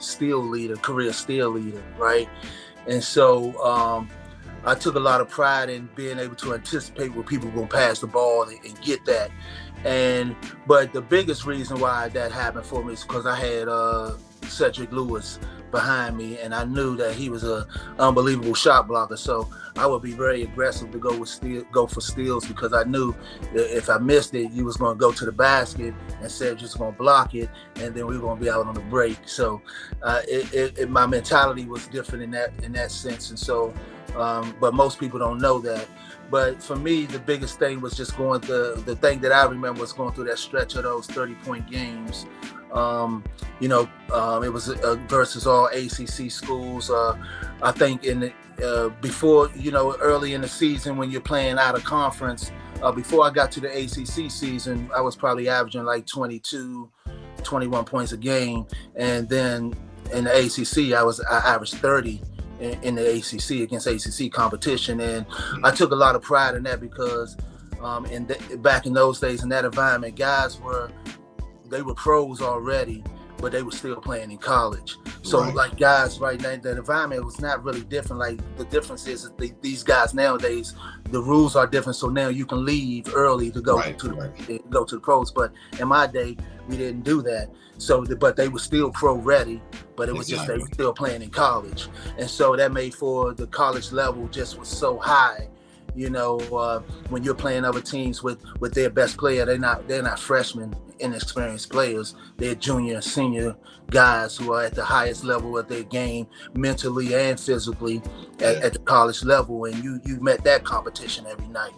career steal leader, right? And so I took a lot of pride in being able to anticipate where people were going to pass the ball and get that. But the biggest reason why that happened for me is because I had Cedric Lewis behind me, and I knew that he was an unbelievable shot blocker. So I would be very aggressive to go for steals, because I knew that if I missed it, you was going to go to the basket and Cedric was going to block it, and then we were going to be out on the break. So my mentality was different in that sense, and so but most people don't know that. But for me, the biggest thing was just the thing that I remember was going through that stretch of those 30-point games. It was versus all ACC schools. I think before, early in the season when you're playing out of conference, before I got to the ACC season, I was probably averaging like 22, 21 points a game. And then in the ACC, I averaged 30 in the ACC against ACC competition. And I took a lot of pride in that because back in those days in that environment, guys were pros already, but they were still playing in college. So like guys right now, the environment was not really different. Like the difference is that these guys nowadays, the rules are different. So now you can leave early to go to the pros. But in my day, we didn't do that. So, but they were still pro ready, but it was just they were still playing in college. And so that made for the college level just was so high. When you're playing other teams with their best player, they're not freshmen, inexperienced players. They're junior and senior guys who are at the highest level of their game, mentally and physically at the college level. And you met that competition every night.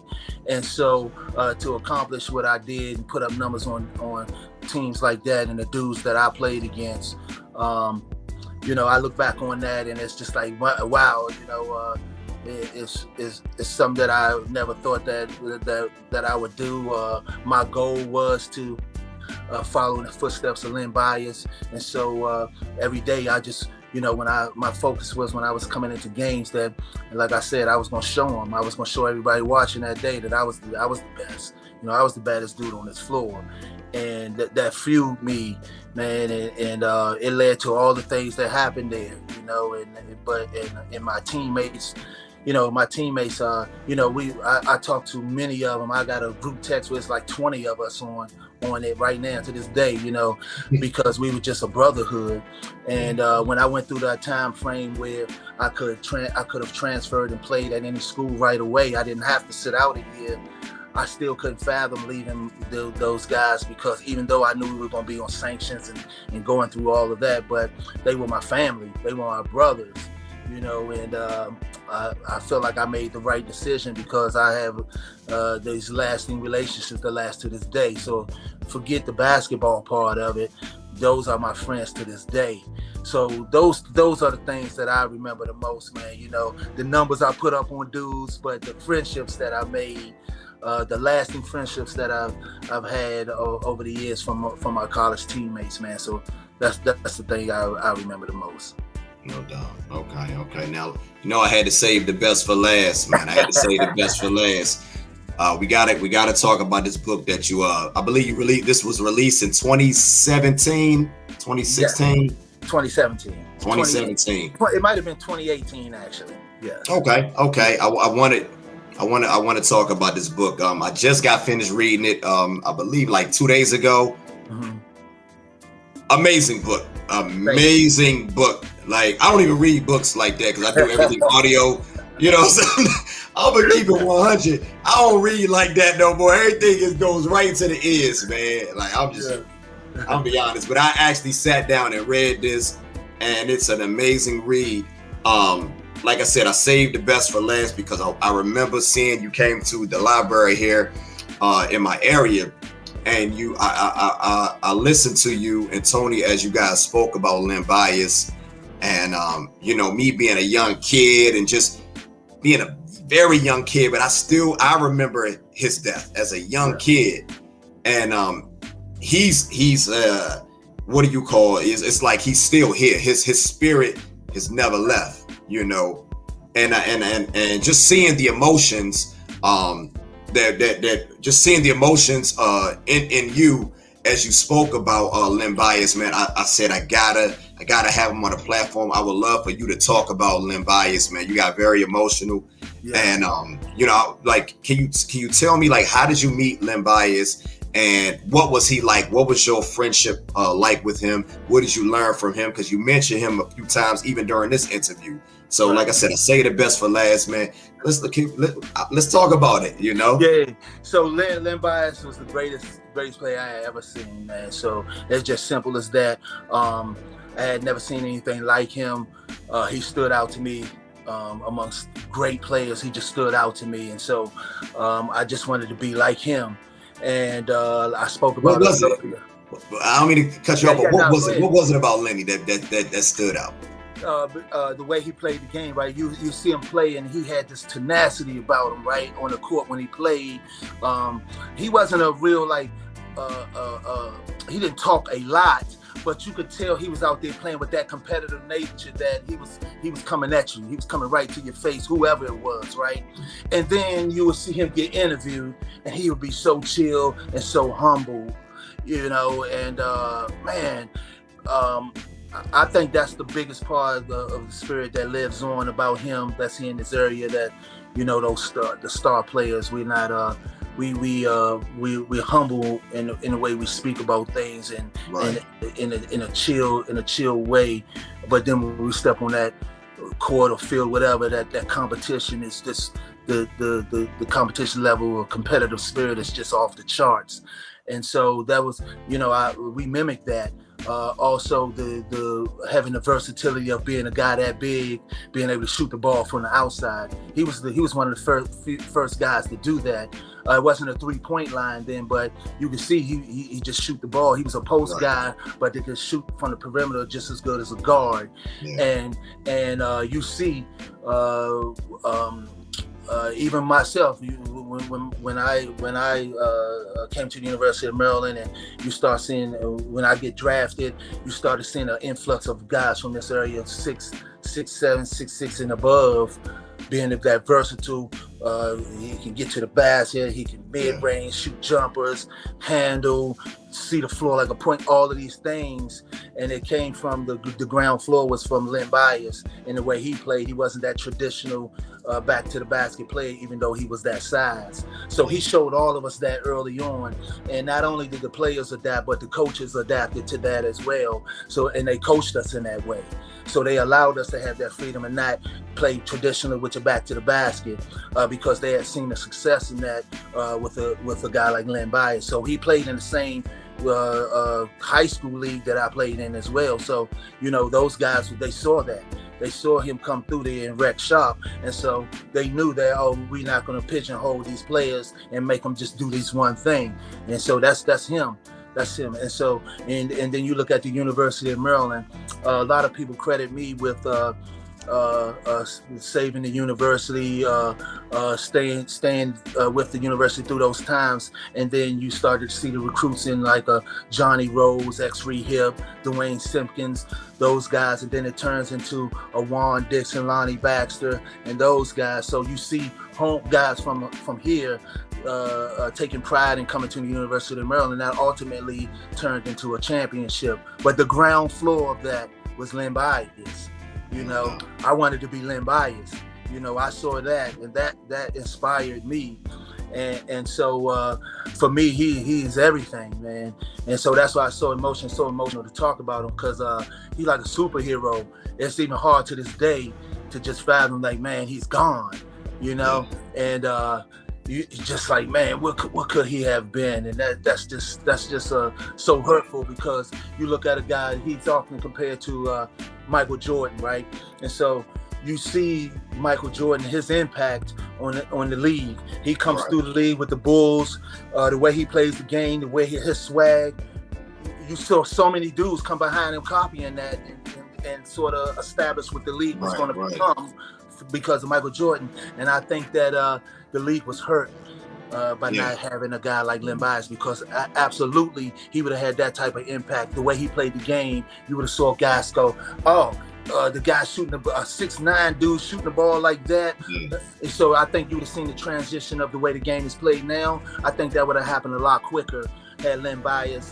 And so to accomplish what I did and put up numbers on teams like that and the dudes that I played against, I look back on that and it's just like, wow, it's something that I never thought that I would do. My goal was to follow in the footsteps of Len Bias, and so every day I just, my focus was when I was coming into games that, like I said, I was going to show them. I was going to show everybody watching that day that I was the best. I was the baddest dude on this floor, and that fueled me, man, and it led to all the things that happened there, and my teammates. I talked to many of them. I got a group text with like 20 of us on it right now to this day, because we were just a brotherhood. And when I went through that time frame where I could have transferred and played at any school right away, I didn't have to sit out a year. I still couldn't fathom leaving those guys, because even though I knew we were going to be on sanctions and going through all of that, but they were my family. They were my brothers. And I feel like I made the right decision because I have these lasting relationships that last to this day. So forget the basketball part of it. Those are my friends to this day. So those are the things that I remember the most, man. The numbers I put up on dudes, but the friendships that I made, the lasting friendships that I've had over the years from my college teammates, man. So that's the thing I remember the most. No doubt. Okay. Now, I had to save the best for last, man. I had to save the best for last. We gotta talk about this book that you I believe you released. This was released in 2017, 2016. Yeah. 2017. 2017. It might have been 2018, actually. Yeah. Okay. I want to talk about this book. I just got finished reading it. I believe like 2 days ago. Mm-hmm. Amazing book. Like, I don't even read books like that because I do everything audio. So I'm gonna keep it 100. I don't read like that no more. Everything goes right to the ears, man. Like, I'm just I'll be honest, but I actually sat down and read this, and it's an amazing read. Like I said, I saved the best for last because I remember seeing you came to the library here in my area, and I listened to you and Tony as you guys spoke about Len Bias, and me being a young kid and just being a very young kid, but I remember his death as a young kid, and he's what do you call it? It's like he's still here. His spirit has never left, and just seeing the emotions, that just seeing the emotions in you as you spoke about Len Bias, man. I said I gotta have him on the platform. I would love for you to talk about Len Bias, man. You got very emotional, and like can you tell me, like, how did you meet Len Bias? And what was he like? What was your friendship like with him? What did you learn from him? Because you mentioned him a few times even during this interview. So, like I said, I say the best for last, man. Let's talk about it. Yeah. So Len Bias was the greatest player I had ever seen, man. So it's just simple as that. I had never seen anything like him. He stood out to me amongst great players. He just stood out to me, and so I just wanted to be like him. And I spoke about what was it? I don't mean to cut you off, but what was it about Lenny that stood out? The way he played the game, right? You see him play, and he had this tenacity about him, right, on the court when he played. He wasn't a real he didn't talk a lot, but you could tell he was out there playing with that competitive nature, that he was coming at you. He was coming right to your face, whoever it was, right? And then you would see him get interviewed, and he would be so chill and so humble, and I think that's the biggest part of the spirit that lives on about him that's here in this area, that, the star players, we're not, we're humble in the way we speak about things, and right. in a chill way. But then when we step on that court or field, whatever, that competition is just the competition level of competitive spirit is just off the charts. And so that was, we mimicked that. Also, the having the versatility of being a guy that big, being able to shoot the ball from the outside. He was one of the first guys to do that. It wasn't a 3-point line then, but you could see he just shoot the ball. He was a post guy, but they could shoot from the perimeter just as good as a guard. Yeah. And you see. Even myself, when I came to the University of Maryland, and you start seeing, when I get drafted, you started seeing an influx of guys from this area, 6'7", 6'6", and above, being that versatile. He can get to the basket, he can mid-range, shoot jumpers, handle, see the floor like a point, all of these things. And it came from the ground floor was from Len Bias, and the way he played. He wasn't that traditional back to the basket play, even though he was that size. So he showed all of us that early on. And not only did the players adapt, but the coaches adapted to that as well. And they coached us in that way. So they allowed us to have that freedom and not play traditionally with your back to the basket, because they had seen the success in that with a guy like Len Bias. So he played in the same high school league that I played in as well. So, those guys, they saw that. They saw him come through there and wreck shop. And so they knew that, we're not going to pigeonhole these players and make them just do this one thing. And so that's him. That's him. And so, and then you look at the University of Maryland, a lot of people credit me with saving the university, staying with the university through those times. And then you started to see the recruits in like Johnny Rose, X-Rehab, Dwayne Simpkins, those guys. And then it turns into a Juan Dixon, Lonnie Baxter, and those guys. So you see home guys from here taking pride in coming to the University of Maryland. That ultimately turned into a championship. But the ground floor of that was Len Bias. I wanted to be Len Bias. I saw that, and that inspired me. And so for me, he's everything, man. And so that's why it's so emotional to talk about him, because he's like a superhero. It's even hard to this day to just fathom, like, man, he's gone, And you just like, man, what could he have been? And that's just so hurtful, because you look at a guy, he's often compared to Michael Jordan, right? And so you see Michael Jordan, his impact on the league. He comes through the league with the Bulls, the way he plays the game, the way his swag. You saw so many dudes come behind him copying that and sort of establish what the league was going to become because of Michael Jordan. And I think that the league was hurt by not having a guy like Len Bias, because absolutely he would have had that type of impact. The way he played the game, you would have saw guys go, the guy shooting a 6'9" dude shooting the ball like that. And so I think you would have seen the transition of the way the game is played now. I think that would have happened a lot quicker had Len Bias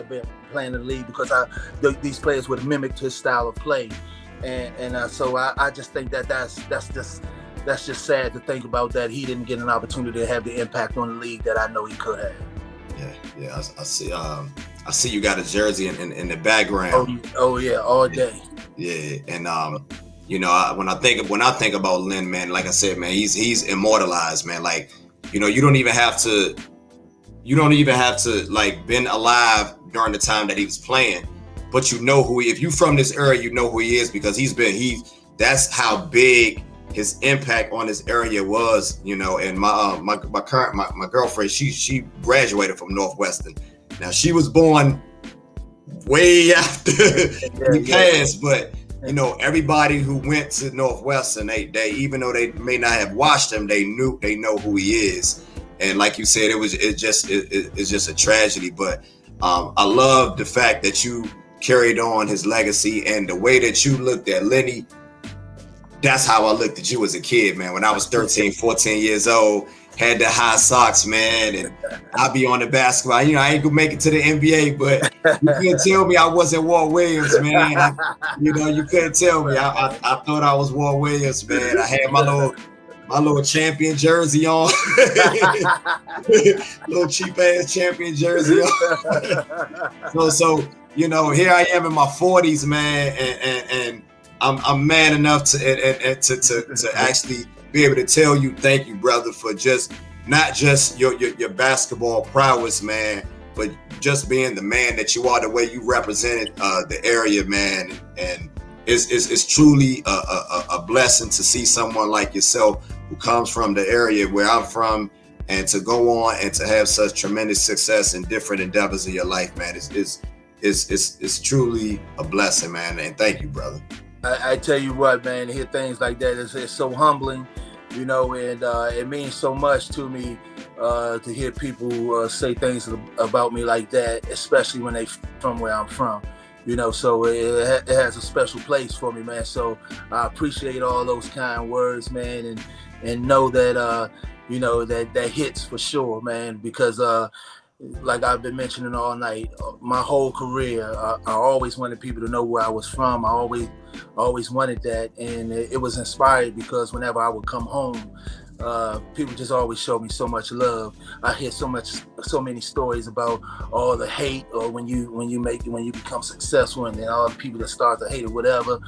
been playing in the league, because these players would have mimicked his style of play. And so I just think that's just sad to think about, that he didn't get an opportunity to have the impact on the league that I know he could have. Yeah, I see. I see you got a jersey in the background. Oh yeah, all day. Yeah, and you know, when I think about Len, man, like I said, man, he's immortalized, man. Like, you know, you don't even have to like been alive during the time that he was playing, but you know who if you from this area, you know who he is, because that's how big his impact on this area was, you know. And my girlfriend, she graduated from Northwestern. Now she was born way after he passed, but you know, everybody who went to Northwestern, they even though they may not have watched him, they know who he is. And like you said, it's just a tragedy. But I love the fact that you carried on his legacy, and the way that you looked at Lenny. That's how I looked at you as a kid, man. When I was 13, 14 years old, had the high socks, man, and I'd be on the basketball. You know, I ain't gonna make it to the NBA, but you couldn't tell me I wasn't Walt Williams, man. You couldn't tell me. I thought I was Walt Williams, man. I had my little champion jersey on, little cheap ass champion jersey on. So you know, here I am in my 40s, man, and I'm man enough to actually be able to tell you thank you, brother, for just not just your basketball prowess, man, but just being the man that you are, the way you represented the area, man. And it's truly a blessing to see someone like yourself who comes from the area where I'm from, and to go on and to have such tremendous success in different endeavors in your life, man. It's truly a blessing, man. And thank you, brother. I tell you what, man, to hear things like that, it's so humbling, you know, and it means so much to me to hear people say things about me like that, especially when they from where I'm from, you know. So it has a special place for me, man. So I appreciate all those kind words, man, and know that you know, that hits for sure, man, because like I've been mentioning all night, my whole career, I always wanted people to know where I was from. I always wanted that, and it was inspired because whenever I would come home, people just always showed me so much love. I hear so many stories about all the hate, or when you become successful, and then all the people that start to hate or whatever.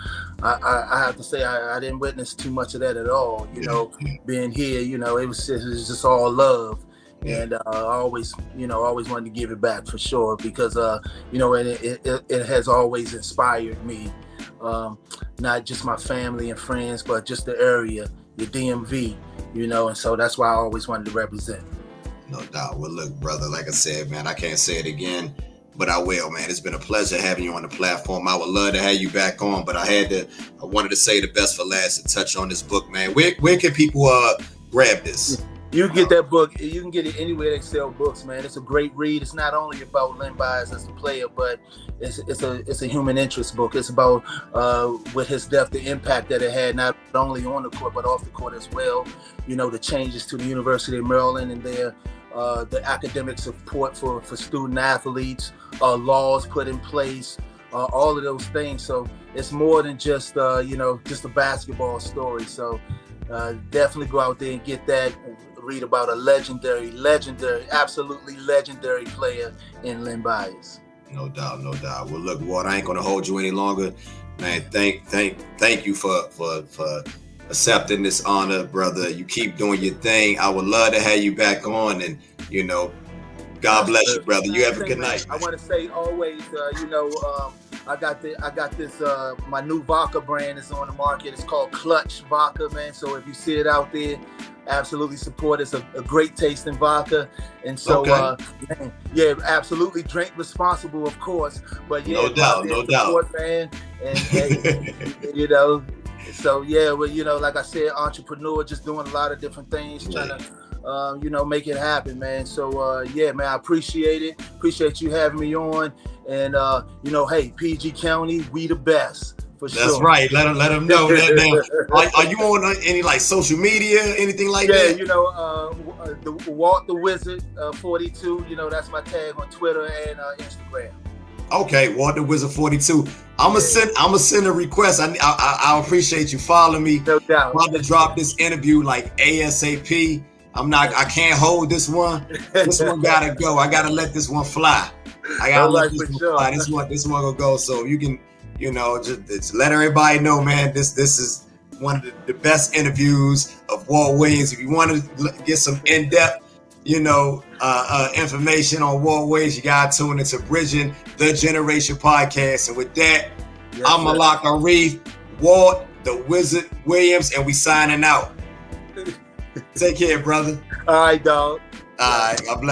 I have to say I didn't witness too much of that at all. You know, being here, you know, it was just all love. And I always wanted to give it back for sure, because you know, it has always inspired me, not just my family and friends, but just the area, the DMV, you know, and so that's why I always wanted to represent. No doubt. Well, look, brother, like I said, man, I can't say it again, but I will, man. It's been a pleasure having you on the platform. I would love to have you back on, but I wanted to say the best for last and touch on this book, man. Where can people grab this? You can get that book. You can get it anywhere they sell books, man. It's a great read. It's not only about Len Bias as a player, but it's a human interest book. It's about with his death, the impact that it had not only on the court but off the court as well. You know, the changes to the University of Maryland and their the academic support for student athletes, laws put in place, all of those things. So it's more than just you know, just a basketball story. So definitely go out there and get that. Read about a legendary, absolutely legendary player in Len Bias. No doubt. Well, look, Walt, I ain't gonna hold you any longer, man. Thank you for accepting this honor, brother. You keep doing your thing. I would love to have you back on, and you know, God bless you, brother. You have a good night. I want to say always, I got this my new vodka brand is on the market. It's called Clutch Vodka, man. So if you see it out there, absolutely support. It's a great tasting vodka, and so man, yeah, absolutely drink responsible, of course. But yeah, no doubt, man. And hey, you know, so yeah, well, you know, like I said, entrepreneur, just doing a lot of different things, trying to, you know, make it happen, man. So yeah, man, I appreciate it. Appreciate you having me on, and you know, hey, PG County, we the best. That's sure. Right. Let them know that now. Are you on any like social media, anything like that? Yeah, you know, the Walt the Wizard 42. You know, that's my tag on Twitter and Instagram. Okay, Walt the Wizard 42. I'm gonna send a request. I appreciate you following me. No doubt. I'm about to drop this interview like ASAP. I can't hold this one. This one gotta go. I gotta let this one fly. I gotta let this one fly. This one will go. So you can. You know, just let everybody know, man, this is one of the best interviews of Walt Williams. If you want to get some in-depth, you know, information on Walt Williams, you got to tune into Bridging the Generation podcast. And with that, I'm Malak Arif, Walt the Wizard Williams, and we signing out. Take care, brother. All right, dog. All right, God bless.